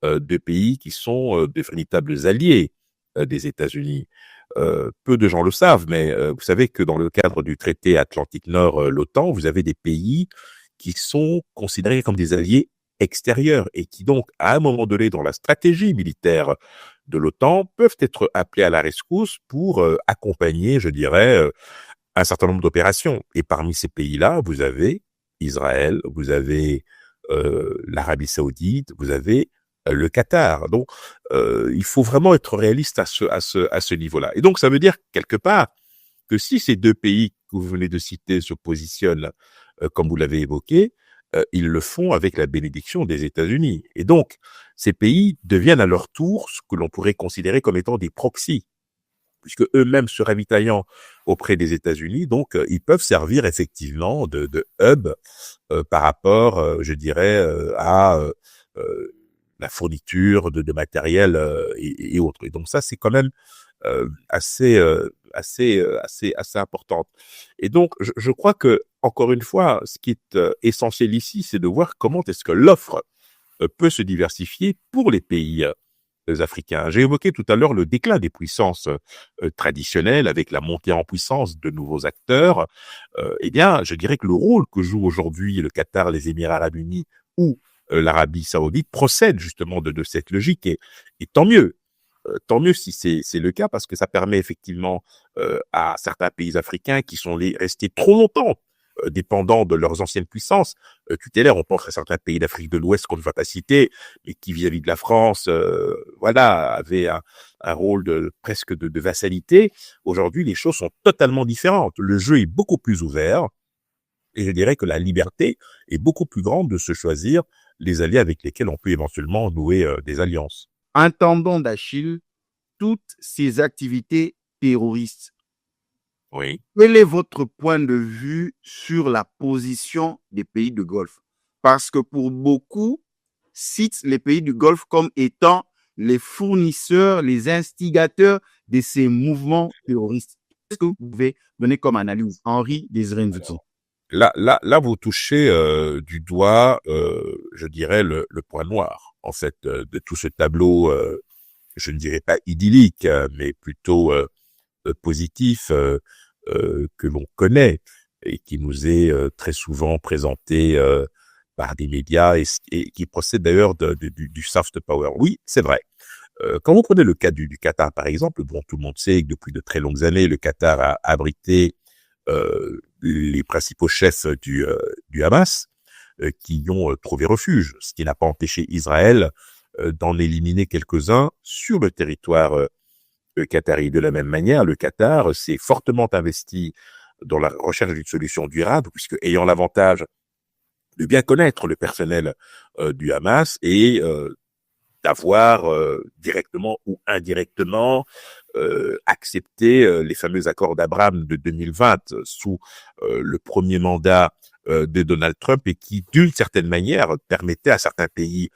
S3: deux pays qui sont de véritables alliés des États-Unis. Peu de gens le savent, mais vous savez que dans le cadre du traité Atlantique Nord, l'OTAN, vous avez des pays qui sont considérés comme des alliés extérieurs et qui donc, à un moment donné, dans la stratégie militaire de l'OTAN peuvent être appelés à la rescousse pour accompagner, je dirais, un certain nombre d'opérations. Et parmi ces pays-là, vous avez Israël, vous avez l'Arabie Saoudite, vous avez le Qatar. Donc, il faut vraiment être réaliste à ce niveau-là. Et donc, ça veut dire quelque part que si ces deux pays que vous venez de citer se positionnent, comme vous l'avez évoqué, ils le font avec la bénédiction des États-Unis. Et donc, ces pays deviennent à leur tour ce que l'on pourrait considérer comme étant des proxys, puisque eux-mêmes se ravitaillant auprès des États-Unis, donc ils peuvent servir effectivement de hub par rapport, je dirais, à la fourniture de matériel et autres. Et donc ça, c'est quand même assez importante. Et donc, je crois que encore une fois, ce qui est essentiel ici, c'est de voir comment est-ce que l'offre peut se diversifier pour les pays africains. J'ai évoqué tout à l'heure le déclin des puissances traditionnelles avec la montée en puissance de nouveaux acteurs. Eh bien, je dirais que le rôle que joue aujourd'hui le Qatar, les Émirats arabes unis ou l'Arabie saoudite procède justement de cette logique et tant mieux. Tant mieux si c'est le cas, parce que ça permet effectivement à certains pays africains qui sont restés trop longtemps dépendants de leurs anciennes puissances tutélaires. On pense à certains pays d'Afrique de l'Ouest qu'on ne va pas citer, mais qui vis-à-vis de la France, avaient un rôle presque de vassalité. Aujourd'hui, les choses sont totalement différentes. Le jeu est beaucoup plus ouvert, et je dirais que la liberté est beaucoup plus grande de se choisir les alliés avec lesquels on peut éventuellement nouer des alliances.
S1: Entendons d'Achille toutes ces activités terroristes.
S3: Oui.
S1: Quel est votre point de vue sur la position des pays du Golfe? Parce que pour beaucoup, citent les pays du Golfe comme étant les fournisseurs, les instigateurs de ces mouvements terroristes. Qu'est-ce que vous pouvez donner comme analyse, Henri Désiré Nvuti?
S3: Là, vous touchez du doigt, je dirais, le point noir, en fait, de tout ce tableau, je ne dirais pas idyllique, mais plutôt positif que l'on connaît et qui nous est très souvent présenté par des médias et qui procède d'ailleurs du soft power. Oui, c'est vrai. Quand vous prenez le cas du Qatar, par exemple, bon, tout le monde sait que depuis de très longues années, le Qatar a abrité les principaux chefs du Hamas qui y ont trouvé refuge, ce qui n'a pas empêché Israël d'en éliminer quelques-uns sur le territoire qatari. De la même manière, le Qatar s'est fortement investi dans la recherche d'une solution durable, puisque ayant l'avantage de bien connaître le personnel du Hamas et d'avoir directement ou indirectement accepté les fameux accords d'Abraham de 2020 sous le premier mandat de Donald Trump et qui, d'une certaine manière, permettait à certains pays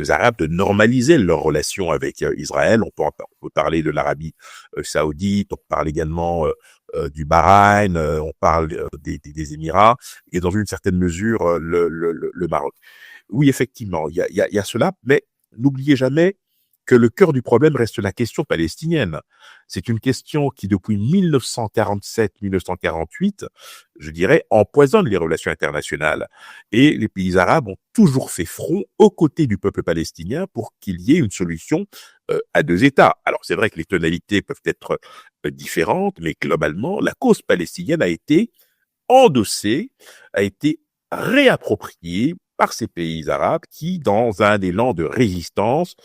S3: arabes de normaliser leurs relations avec Israël. On peut parler de l'Arabie saoudite, on parle également du Bahreïn, on parle des Émirats et dans une certaine mesure le Maroc. Oui, effectivement, il y a cela, mais n'oubliez jamais que le cœur du problème reste la question palestinienne. C'est une question qui, depuis 1947-1948, je dirais, empoisonne les relations internationales. Et les pays arabes ont toujours fait front aux côtés du peuple palestinien pour qu'il y ait une solution à deux États. Alors, c'est vrai que les tonalités peuvent être différentes, mais globalement, la cause palestinienne a été endossée, a été réappropriée par ces pays arabes qui, dans un élan de résistance,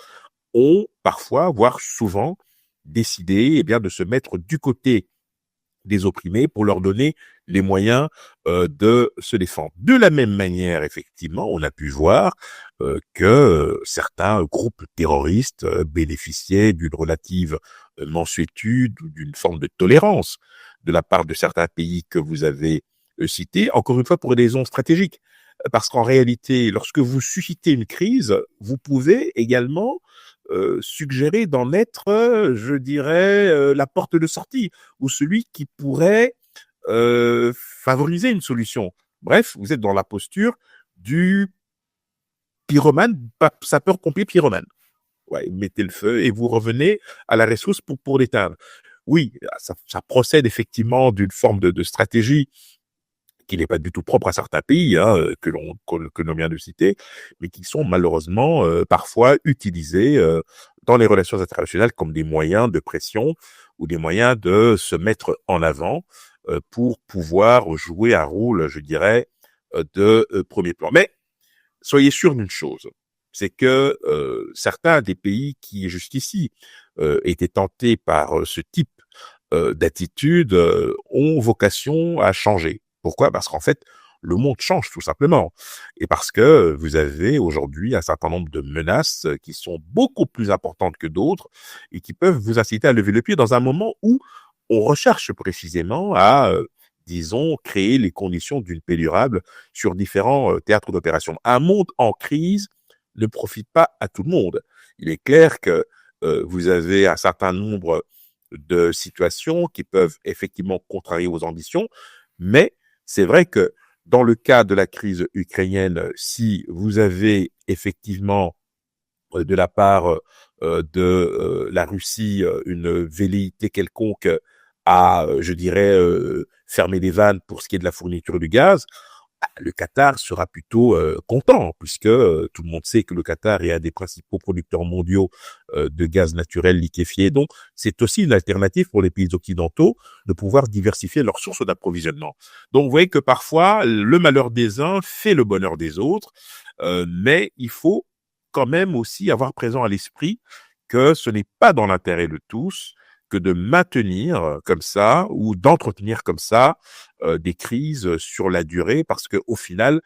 S3: ont parfois, voire souvent, décidé de se mettre du côté des opprimés pour leur donner les moyens de se défendre. De la même manière, effectivement, on a pu voir que certains groupes terroristes bénéficiaient d'une relative mansuétude ou d'une forme de tolérance de la part de certains pays que vous avez cités, encore une fois pour des raisons stratégiques. Parce qu'en réalité, lorsque vous suscitez une crise, vous pouvez également suggérer d'en être, je dirais, la porte de sortie ou celui qui pourrait favoriser une solution. Bref, vous êtes dans la posture du pyromane, sapeur-pompier pyromane. Ouais, mettez le feu et vous revenez à la ressource pour l'éteindre. Oui, ça procède effectivement d'une forme de stratégie qui n'est pas du tout propre à certains pays que l'on vient de citer, mais qui sont malheureusement parfois utilisés dans les relations internationales comme des moyens de pression ou des moyens de se mettre en avant pour pouvoir jouer un rôle, je dirais, de premier plan. Mais soyez sûr d'une chose, c'est que certains des pays qui jusqu'ici étaient tentés par ce type d'attitude ont vocation à changer. Pourquoi? Parce qu'en fait, le monde change tout simplement. Et parce que vous avez aujourd'hui un certain nombre de menaces qui sont beaucoup plus importantes que d'autres et qui peuvent vous inciter à lever le pied dans un moment où on recherche précisément à, disons, créer les conditions d'une paix durable sur différents théâtres d'opération. Un monde en crise ne profite pas à tout le monde. Il est clair que vous avez un certain nombre de situations qui peuvent effectivement contrarier vos ambitions, mais c'est vrai que dans le cas de la crise ukrainienne, si vous avez effectivement de la part de la Russie une velléité quelconque à, je dirais, fermer les vannes pour ce qui est de la fourniture du gaz, le Qatar sera plutôt content, puisque tout le monde sait que le Qatar est un des principaux producteurs mondiaux de gaz naturel liquéfié. Donc, c'est aussi une alternative pour les pays occidentaux de pouvoir diversifier leurs sources d'approvisionnement. Donc, vous voyez que parfois, le malheur des uns fait le bonheur des autres, mais il faut quand même aussi avoir présent à l'esprit que ce n'est pas dans l'intérêt de tous que de maintenir comme ça ou d'entretenir comme ça des crises sur la durée, parce que au final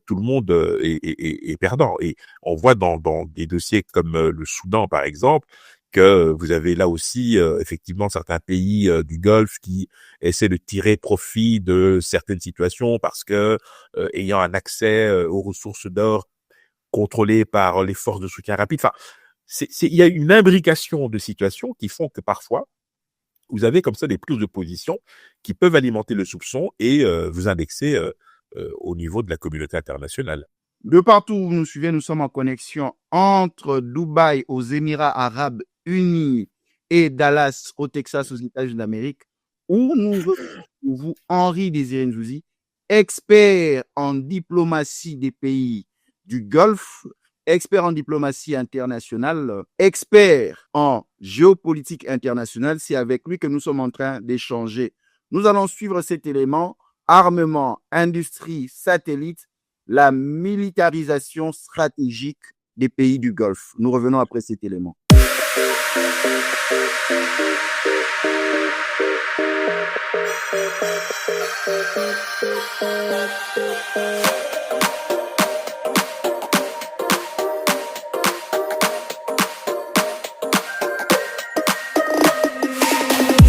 S3: tout le monde est perdant. Et on voit dans des dossiers comme le Soudan par exemple que vous avez là aussi effectivement certains pays du Golfe qui essaient de tirer profit de certaines situations parce que ayant un accès aux ressources d'or contrôlées par les forces de soutien rapide. Enfin, il y a une imbrication de situations qui font que parfois, vous avez comme ça des prises de position qui peuvent alimenter le soupçon et vous indexer au niveau de la communauté internationale.
S1: De partout où vous nous suivez, nous sommes en connexion entre Dubaï aux Émirats Arabes Unis et Dallas au Texas aux États-Unis d'Amérique, où nous retrouvons Henri Désiré Nzouzi, expert en diplomatie des pays du Golfe, expert en diplomatie internationale, expert en géopolitique internationale. C'est avec lui que nous sommes en train d'échanger. Nous allons suivre cet élément: armement, industrie, satellite, la militarisation stratégique des pays du Golfe. Nous revenons après cet élément.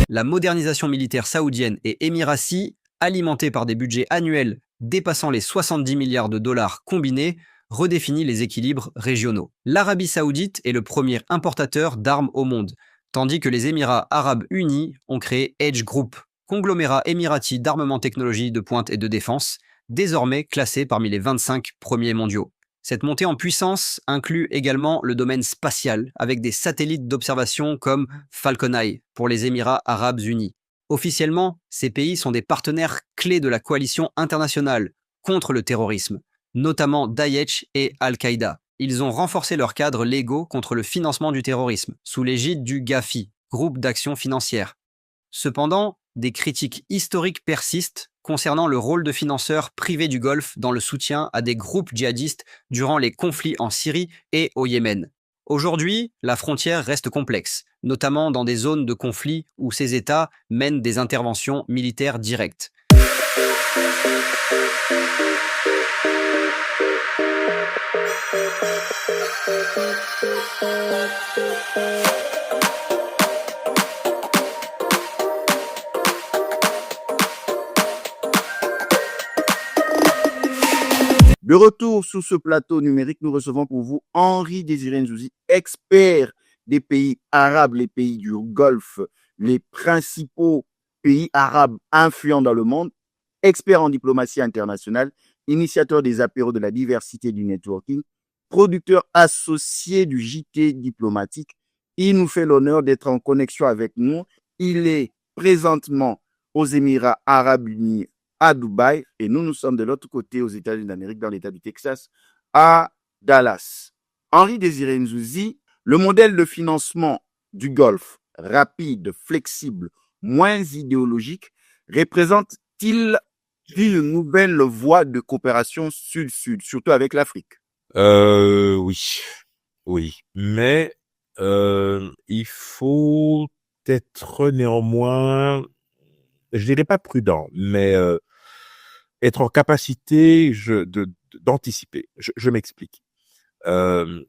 S4: La modernisation militaire saoudienne et émiratie, alimentée par des budgets annuels dépassant les 70 milliards de dollars combinés, redéfinit les équilibres régionaux. L'Arabie saoudite est le premier importateur d'armes au monde, tandis que les Émirats arabes unis ont créé Edge Group, conglomérat émirati d'armement technologie de pointe et de défense, désormais classé parmi les 25 premiers mondiaux. Cette montée en puissance inclut également le domaine spatial, avec des satellites d'observation comme Falcon Eye pour les Émirats arabes unis. Officiellement, ces pays sont des partenaires clés de la coalition internationale contre le terrorisme, notamment Daesh et Al-Qaïda. Ils ont renforcé leurs cadres légaux contre le financement du terrorisme, sous l'égide du GAFI, groupe d'action financière. Cependant, des critiques historiques persistent concernant le rôle de financeurs privés du Golfe dans le soutien à des groupes djihadistes durant les conflits en Syrie et au Yémen. Aujourd'hui, la frontière reste complexe, notamment dans des zones de conflit où ces États mènent des interventions militaires directes.
S1: De retour sur ce plateau numérique, nous recevons pour vous Henri Désiré Nzouzi, expert des pays arabes, les pays du Golfe, les principaux pays arabes influents dans le monde, expert en diplomatie internationale, initiateur des apéros de la diversité du networking, producteur associé du JT diplomatique. Il nous fait l'honneur d'être en connexion avec nous. Il est présentement aux Émirats arabes unis à Dubaï et nous sommes de l'autre côté aux États-Unis d'Amérique, dans l'État du Texas, à Dallas. Henri Désiré Nzouzi, Le modèle de financement du Golfe, rapide, flexible, moins idéologique, représente-t-il une nouvelle voie de coopération sud-sud, surtout avec l'Afrique?
S3: Oui, oui, mais il faut être néanmoins, je dirais pas prudent, mais être en capacité d'anticiper. Je m'explique. Euh,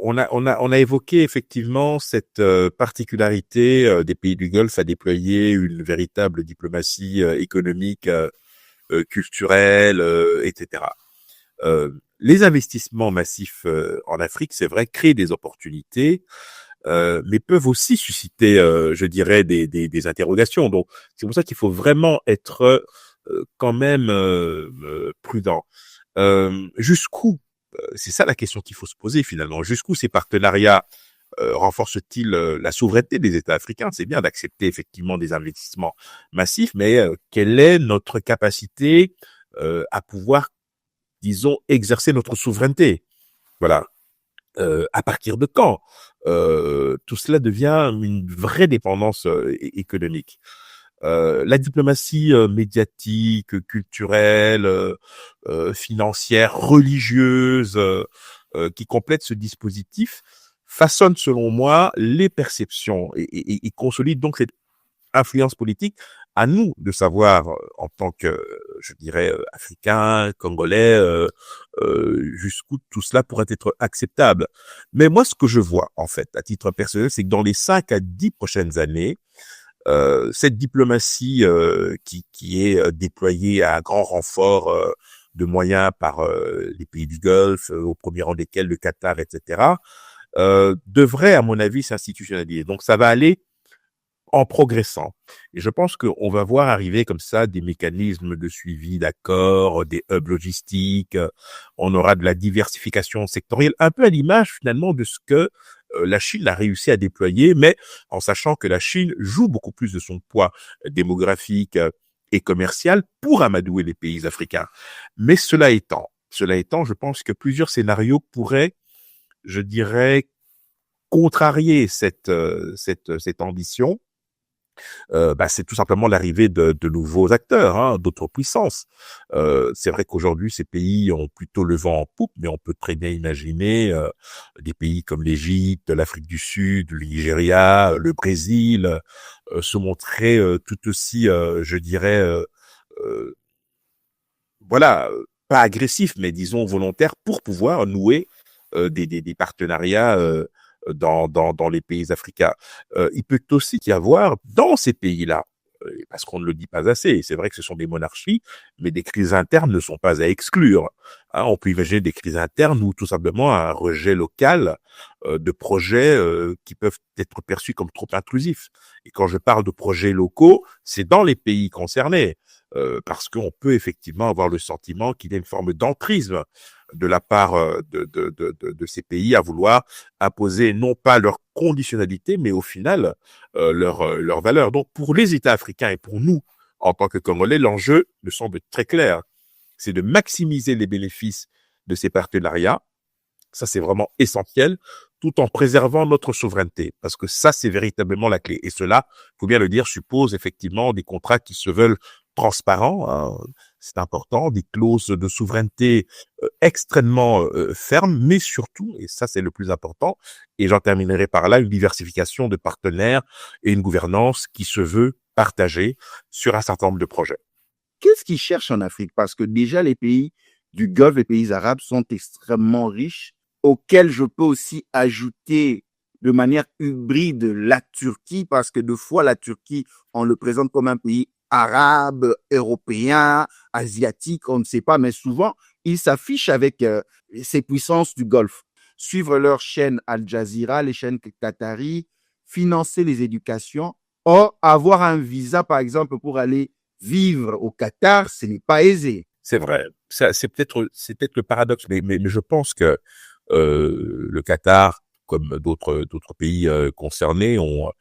S3: on a évoqué effectivement cette particularité des pays du Golfe à déployer une véritable diplomatie économique, culturelle, etc. Les investissements massifs en Afrique, c'est vrai, créent des opportunités, mais peuvent aussi susciter, je dirais, des interrogations. Donc, c'est pour ça qu'il faut vraiment être quand même prudent. Jusqu'où, c'est ça la question qu'il faut se poser finalement, jusqu'où ces partenariats renforcent-ils la souveraineté des États africains? C'est bien d'accepter effectivement des investissements massifs, mais quelle est notre capacité à pouvoir, disons, exercer notre souveraineté? Voilà. À partir de quand tout cela devient une vraie dépendance économique? La diplomatie médiatique, culturelle, financière, religieuse, qui complète ce dispositif, façonne selon moi les perceptions et consolide donc cette influence politique. À nous de savoir, en tant que, je dirais, Africains, Congolais, jusqu'où tout cela pourrait être acceptable. Mais moi, ce que je vois, en fait, à titre personnel, c'est que dans les 5 à 10 prochaines années, cette diplomatie qui est déployée à grand renfort de moyens par les pays du Golfe, au premier rang desquels le Qatar, etc., devrait, à mon avis, s'institutionnaliser. Donc, ça va aller en progressant. Et je pense qu'on va voir arriver comme ça des mécanismes de suivi d'accords, des hubs logistiques, on aura de la diversification sectorielle, un peu à l'image finalement de ce que la Chine a réussi à déployer, mais en sachant que la Chine joue beaucoup plus de son poids démographique et commercial pour amadouer les pays africains. Mais cela étant, je pense que plusieurs scénarios pourraient, je dirais, contrarier cette ambition. C'est tout simplement l'arrivée de nouveaux acteurs, hein, d'autres puissances. C'est vrai qu'aujourd'hui, ces pays ont plutôt le vent en poupe, mais on peut très bien imaginer des pays comme l'Égypte, l'Afrique du Sud, le Nigeria, le Brésil se montrer tout aussi, je dirais, euh, voilà, pas agressifs, mais disons volontaires pour pouvoir nouer des partenariats dans les pays africains. Il peut aussi y avoir dans ces pays-là, parce qu'on ne le dit pas assez, c'est vrai que ce sont des monarchies, mais des crises internes ne sont pas à exclure. Hein, on peut imaginer des crises internes ou tout simplement un rejet local de projets qui peuvent être perçus comme trop intrusifs. Et quand je parle de projets locaux, c'est dans les pays concernés, parce qu'on peut effectivement avoir le sentiment qu'il y a une forme d'entrisme de la part de ces pays à vouloir imposer non pas leur conditionnalité, mais au final leur valeur. Donc pour les États africains et pour nous, en tant que Congolais, l'enjeu me semble très clair. C'est de maximiser les bénéfices de ces partenariats. Ça, c'est vraiment essentiel, tout en préservant notre souveraineté, parce que ça, c'est véritablement la clé. Et cela, faut bien le dire, suppose effectivement des contrats qui se veulent transparents, hein, c'est important, des clauses de souveraineté extrêmement fermes, mais surtout, et ça c'est le plus important, et j'en terminerai par là, une diversification de partenaires et une gouvernance qui se veut partagée sur un certain nombre de projets.
S1: Qu'est-ce qu'ils cherchent en Afrique? Parce que déjà, les pays du Golfe, les pays arabes sont extrêmement riches, auxquels je peux aussi ajouter de manière hybride la Turquie, parce que de fois, la Turquie, on le présente comme un pays arabe, européen, asiatique, on ne sait pas, mais souvent, ils s'affichent avec ces puissances du Golfe. Suivre leurs chaînes Al Jazeera, les chaînes qatari, financer les éducations. Or, avoir un visa, par exemple, pour aller vivre au Qatar, ce n'est pas aisé.
S3: C'est vrai, c'est peut-être le paradoxe, mais je pense que le Qatar, comme d'autres pays concernés, ont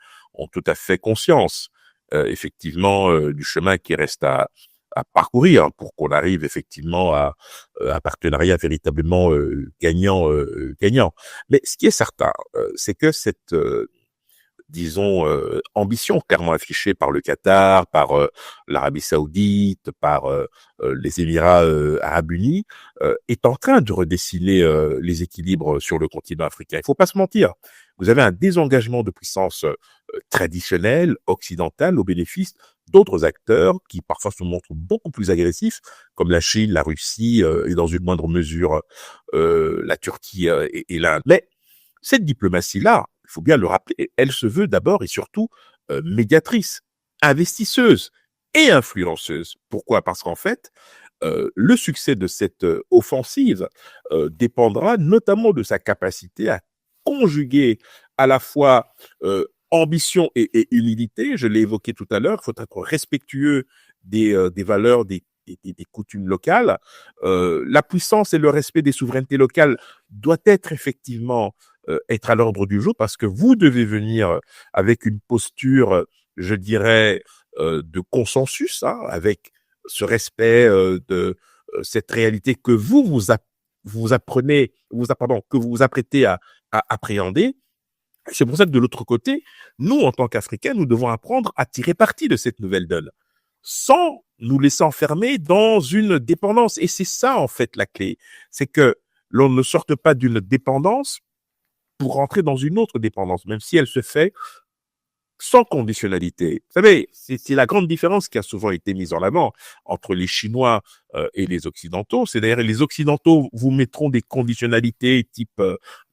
S3: tout à fait conscience, effectivement, du chemin qui reste à à parcourir pour qu'on arrive effectivement à un partenariat véritablement gagnant. Mais ce qui est certain, c'est que cette disons, ambition clairement affichée par le Qatar, par l'Arabie Saoudite, par les Émirats Arabes Unis, est en train de redessiner les équilibres sur le continent africain. Il faut pas se mentir. Vous avez un désengagement de puissances traditionnelles, occidentales, au bénéfice d'autres acteurs qui parfois se montrent beaucoup plus agressifs, comme la Chine, la Russie et dans une moindre mesure la Turquie et l'Inde. Mais cette diplomatie-là, il faut bien le rappeler, elle se veut d'abord et surtout médiatrice, investisseuse et influenceuse. Pourquoi ? Parce qu'en fait, le succès de cette offensive dépendra notamment de sa capacité à conjuguer à la fois ambition et humilité. Je l'ai évoqué tout à l'heure, il faut être respectueux des valeurs, des coutumes locales. La puissance et le respect des souverainetés locales doit être effectivement être à l'ordre du jour parce que vous devez venir avec une posture, je dirais, de consensus, hein, avec ce respect de cette réalité que que vous vous apprêtez à appréhender. C'est pour ça que de l'autre côté, nous, en tant qu'Africains, nous devons apprendre à tirer parti de cette nouvelle donne, sans nous laisser enfermer dans une dépendance. Et c'est ça, en fait, la clé. C'est que l'on ne sorte pas d'une dépendance pour rentrer dans une autre dépendance, même si elle se fait sans conditionnalité. Vous savez, c'est la grande différence qui a souvent été mise en avant entre les Chinois et les Occidentaux. C'est d'ailleurs les Occidentaux vous mettront des conditionnalités type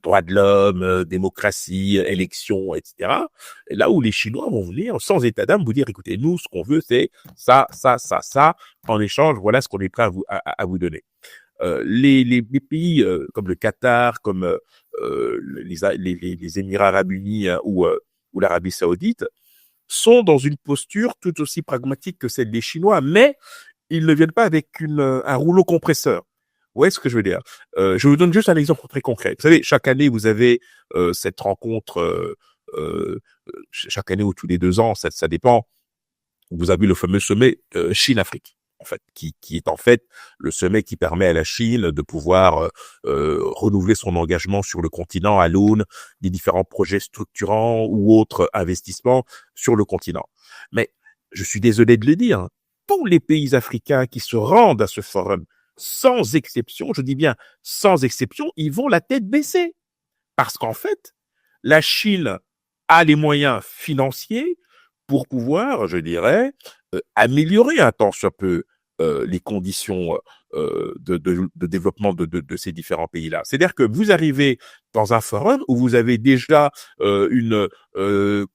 S3: droits de l'homme, démocratie, élections, etc. Et là où les Chinois vont venir sans état d'âme vous dire, écoutez, nous, ce qu'on veut, c'est ça. En échange, voilà ce qu'on est prêt à vous donner. Les pays comme le Qatar, comme les Émirats Arabes Unis ou l'Arabie Saoudite sont dans une posture tout aussi pragmatique que celle des Chinois, mais ils ne viennent pas avec un rouleau compresseur. Vous voyez ce que je veux dire ? Je vous donne juste un exemple très concret. Vous savez, chaque année, vous avez cette rencontre, chaque année ou tous les 2 ans, ça dépend. Vous avez le fameux sommet Chine-Afrique, en fait, qui est en fait le sommet qui permet à la Chine de pouvoir renouveler son engagement sur le continent à l'aune des différents projets structurants ou autres investissements sur le continent. Mais je suis désolé de le dire, tous les pays africains qui se rendent à ce forum, sans exception, je dis bien sans exception, ils vont la tête baissée. Parce qu'en fait, la Chine a les moyens financiers pour pouvoir, je dirais, améliorer un tant soit peu les conditions de développement de ces différents pays-là. C'est-à-dire que vous arrivez dans un forum où vous avez déjà un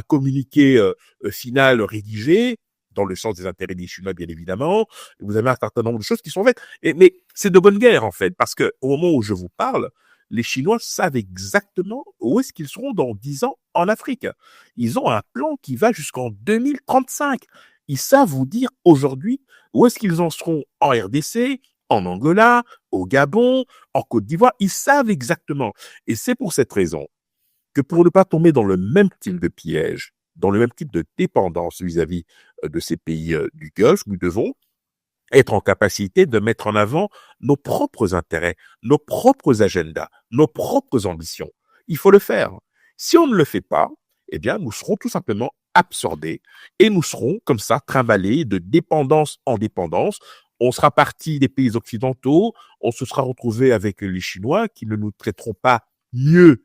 S3: communiqué final rédigé dans le sens des intérêts des Chinois, bien évidemment. Vous avez un certain nombre de choses qui sont faites. Mais c'est de bonne guerre, en fait, parce que au moment où je vous parle, les Chinois savent exactement où est-ce qu'ils seront dans 10 ans en Afrique. Ils ont un plan qui va jusqu'en 2035. Ils savent vous dire aujourd'hui où est-ce qu'ils en seront en RDC, en Angola, au Gabon, en Côte d'Ivoire. Ils savent exactement. Et c'est pour cette raison que pour ne pas tomber dans le même type de piège, dans le même type de dépendance vis-à-vis de ces pays du Golfe, nous devons être en capacité de mettre en avant nos propres intérêts, nos propres agendas, nos propres ambitions. Il faut le faire. Si on ne le fait pas, eh bien, nous serons tout simplement absorbés et nous serons comme ça trimballés de dépendance en dépendance. On sera parti des pays occidentaux, on se sera retrouvé avec les Chinois qui ne nous traiteront pas mieux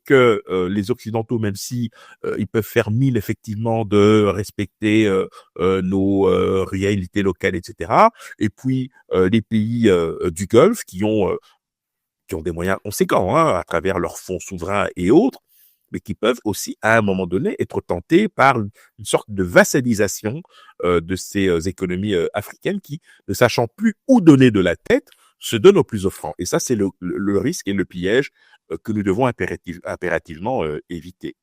S3: que les Occidentaux, même si ils peuvent faire mine effectivement de respecter nos réalités locales, etc. Et puis les pays du Golfe qui ont des moyens conséquents à travers leurs fonds souverains et autres, mais qui peuvent aussi, à un moment donné, être tentés par une sorte de vassalisation de ces économies africaines qui, ne sachant plus où donner de la tête, se donnent aux plus offrants. Et ça, c'est le risque et le piège que nous devons impérativement éviter.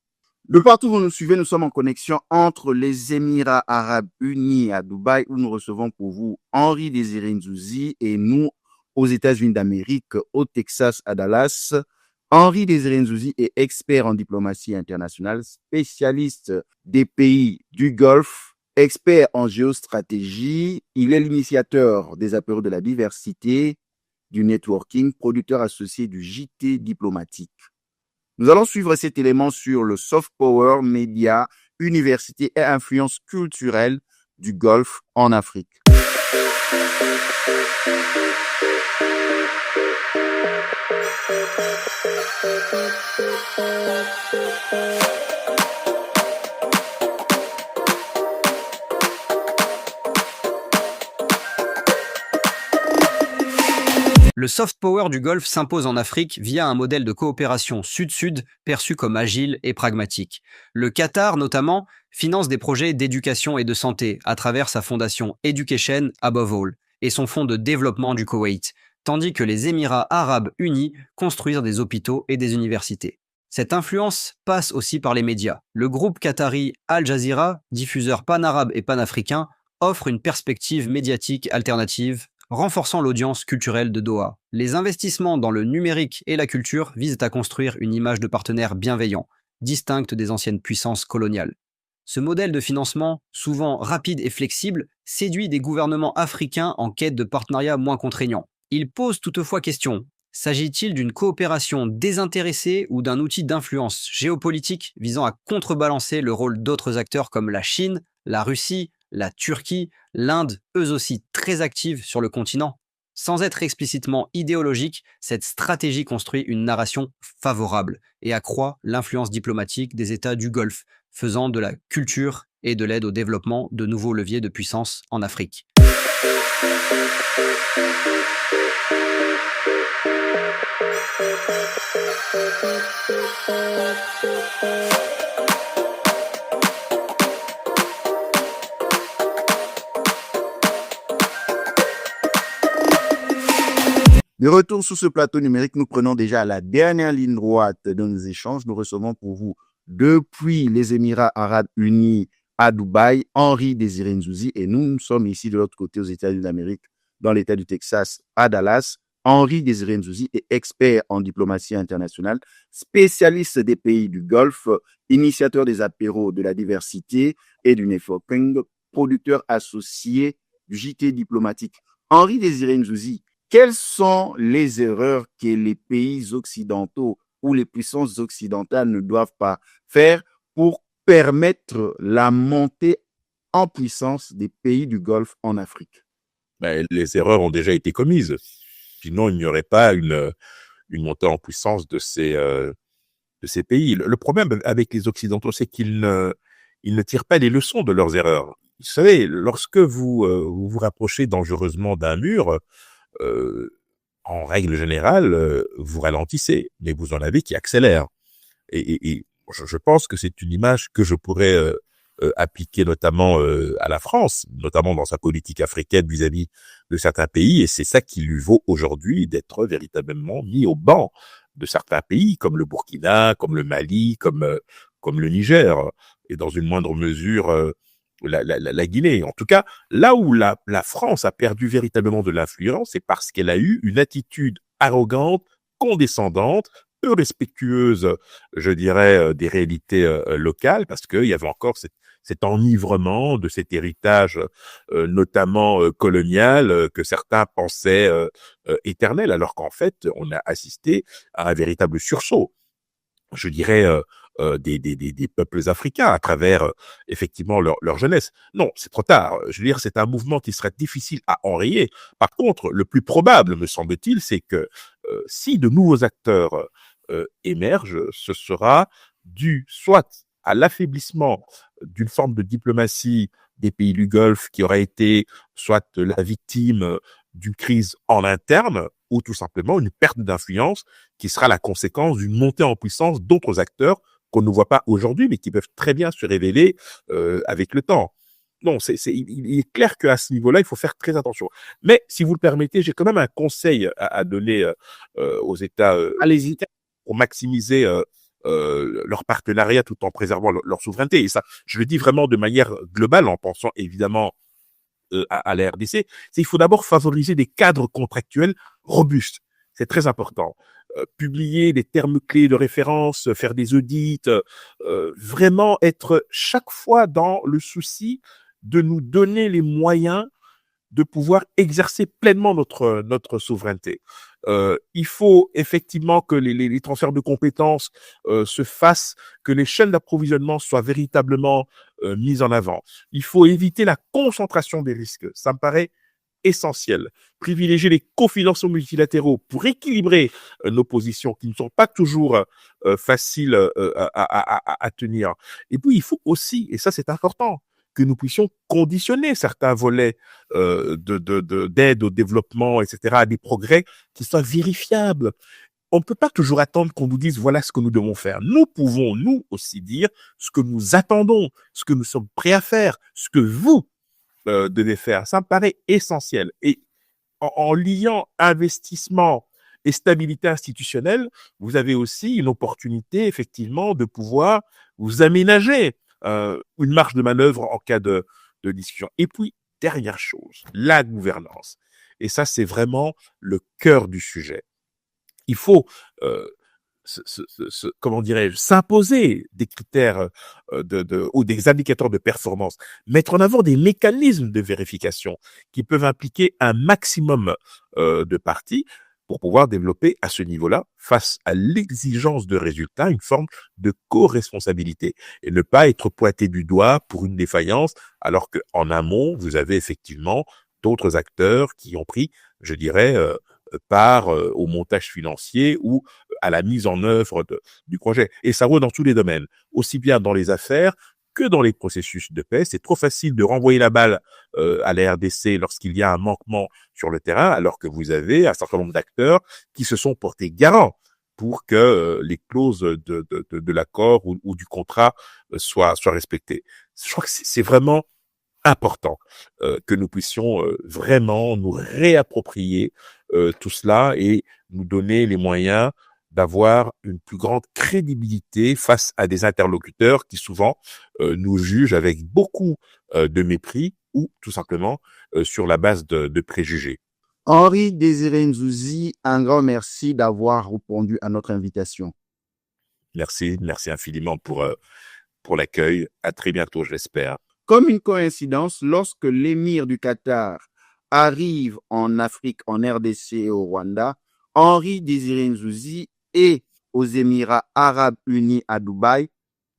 S1: De partout où vous nous suivez, nous sommes en connexion entre les Émirats Arabes Unis à Dubaï, où nous recevons pour vous Henri Désiré Nzouzi, et nous aux États-Unis d'Amérique, au Texas, à Dallas. Henri Désiré Nzouzi est expert en diplomatie internationale, spécialiste des pays du Golfe, Expert en géostratégie, il est l'initiateur des apéros de la diversité, du networking, producteur associé du JT diplomatique. Nous allons suivre cet élément sur le soft power, médias, université et influence culturelle du Golfe en Afrique.
S4: Le soft power du Golfe s'impose en Afrique via un modèle de coopération sud-sud perçu comme agile et pragmatique. Le Qatar, notamment, finance des projets d'éducation et de santé à travers sa fondation Education Above All et son fonds de développement du Koweït, tandis que les Émirats arabes unis construisent des hôpitaux et des universités. Cette influence passe aussi par les médias. Le groupe qatari Al Jazeera, diffuseur pan-arabe et pan-africain, offre une perspective médiatique alternative, renforçant l'audience culturelle de Doha. Les investissements dans le numérique et la culture visent à construire une image de partenaire bienveillant, distincte des anciennes puissances coloniales. Ce modèle de financement, souvent rapide et flexible, séduit des gouvernements africains en quête de partenariats moins contraignants. Il pose toutefois question. S'agit-il d'une coopération désintéressée ou d'un outil d'influence géopolitique visant à contrebalancer le rôle d'autres acteurs comme la Chine, la Russie, la Turquie, l'Inde, eux aussi très actives sur le continent? Sans être explicitement idéologique, cette stratégie construit une narration favorable et accroît l'influence diplomatique des États du Golfe, faisant de la culture et de l'aide au développement de nouveaux leviers de puissance en Afrique.
S1: De retour sur ce plateau numérique, nous prenons déjà la dernière ligne droite de nos échanges. Nous recevons pour vous, depuis les Émirats arabes unis à Dubaï, Henri Désiré Nzouzi, et nous sommes ici de l'autre côté aux États-Unis d'Amérique, dans l'État du Texas, à Dallas. Henri Désiré Nzouzi est expert en diplomatie internationale, spécialiste des pays du Golfe, initiateur des apéros de la diversité et du networking, producteur associé du JT diplomatique. Henri Désiré Nzouzi, quelles sont les erreurs que les pays occidentaux ou les puissances occidentales ne doivent pas faire pour permettre la montée en puissance des pays du Golfe en Afrique?
S3: Ben, les erreurs ont déjà été commises. Sinon, il n'y aurait pas une montée en puissance de ces pays. Le problème avec les Occidentaux, c'est qu'ils ne tirent pas les leçons de leurs erreurs. Vous savez, lorsque vous vous rapprochez dangereusement d'un mur, en règle générale, vous ralentissez, mais vous en avez qui accélèrent. Et je pense que c'est une image que je pourrais appliquer notamment à la France, notamment dans sa politique africaine vis-à-vis de certains pays, et c'est ça qui lui vaut aujourd'hui d'être véritablement mis au banc de certains pays, comme le Burkina, comme le Mali, comme le Niger, et dans une moindre mesure la Guinée. En tout cas, là où la France a perdu véritablement de l'influence, c'est parce qu'elle a eu une attitude arrogante, condescendante, peu respectueuse, je dirais, des réalités locales, parce qu'il y avait encore cet enivrement de cet héritage, notamment colonial, que certains pensaient éternel, alors qu'en fait, on a assisté à un véritable sursaut, je dirais, des peuples africains à travers effectivement leur jeunesse. Non, c'est trop tard. Je veux dire, c'est un mouvement qui serait difficile à enrayer. Par contre, le plus probable, me semble-t-il, c'est que si de nouveaux acteurs émergent, ce sera dû soit à l'affaiblissement d'une forme de diplomatie des pays du Golfe qui aurait été soit la victime d'une crise en interne, ou tout simplement une perte d'influence qui sera la conséquence d'une montée en puissance d'autres acteurs qu'on ne voit pas aujourd'hui, mais qui peuvent très bien se révéler avec le temps. Non, il est clair qu'à ce niveau-là, il faut faire très attention. Mais, si vous le permettez, j'ai quand même un conseil à donner aux États
S1: Allez-y.
S3: pour maximiser leur partenariat tout en préservant leur souveraineté. Et ça, je le dis vraiment de manière globale, en pensant évidemment à la RDC, c'est qu'il faut d'abord favoriser des cadres contractuels robustes. C'est très important. Publier des termes clés de référence, faire des audits, vraiment être chaque fois dans le souci de nous donner les moyens de pouvoir exercer pleinement notre souveraineté. Il faut effectivement que les transferts de compétences se fassent, que les chaînes d'approvisionnement soient véritablement mises en avant. Il faut éviter la concentration des risques. Ça me paraît essentiel. Privilégier les cofinancements multilatéraux pour équilibrer nos positions qui ne sont pas toujours faciles à tenir. Et puis, il faut aussi, et ça c'est important, que nous puissions conditionner certains volets d'aide au développement, etc., à des progrès qui soient vérifiables. On ne peut pas toujours attendre qu'on nous dise voilà ce que nous devons faire. Nous pouvons, nous aussi, dire ce que nous attendons, ce que nous sommes prêts à faire, ce que vous devez faire. Ça me paraît essentiel. Et en liant investissement et stabilité institutionnelle, vous avez aussi une opportunité, effectivement, de pouvoir vous aménager une marge de manœuvre en cas de discussion. Et puis, dernière chose, la gouvernance. Et ça, c'est vraiment le cœur du sujet. Il faut, comment dirais-je, s'imposer des critères ou des indicateurs de performance, mettre en avant des mécanismes de vérification qui peuvent impliquer un maximum de parties pour pouvoir développer à ce niveau-là, face à l'exigence de résultats, une forme de co-responsabilité et ne pas être pointé du doigt pour une défaillance, alors qu'en amont, vous avez effectivement d'autres acteurs qui ont pris, je dirais, part au montage financier ou à la mise en œuvre du projet. Et ça vaut dans tous les domaines, aussi bien dans les affaires que dans les processus de paix. C'est trop facile de renvoyer la balle à la RDC lorsqu'il y a un manquement sur le terrain, alors que vous avez un certain nombre d'acteurs qui se sont portés garants pour que les clauses de l'accord ou du contrat soient respectées. Je crois que c'est vraiment important que nous puissions vraiment nous réapproprier tout cela et nous donner les moyens d'avoir une plus grande crédibilité face à des interlocuteurs qui souvent nous jugent avec beaucoup de mépris ou tout simplement sur la base de préjugés.
S1: Henri Désiré Nzouzi, un grand merci d'avoir répondu à notre invitation.
S3: Merci infiniment pour l'accueil. À très bientôt, je l'espère.
S1: Comme une coïncidence, lorsque l'émir du Qatar arrive en Afrique, en RDC et au Rwanda, Henri Désiré Nzouzi est aux Émirats Arabes Unis à Dubaï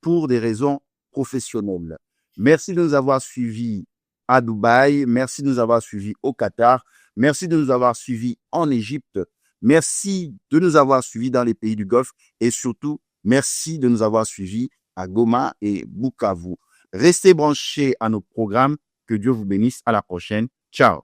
S1: pour des raisons professionnelles. Merci de nous avoir suivis à Dubaï, merci de nous avoir suivis au Qatar, merci de nous avoir suivis en Égypte, merci de nous avoir suivis dans les pays du Golfe et surtout, merci de nous avoir suivis à Goma et Bukavu. Restez branchés à nos programmes. Que Dieu vous bénisse. À la prochaine. Ciao.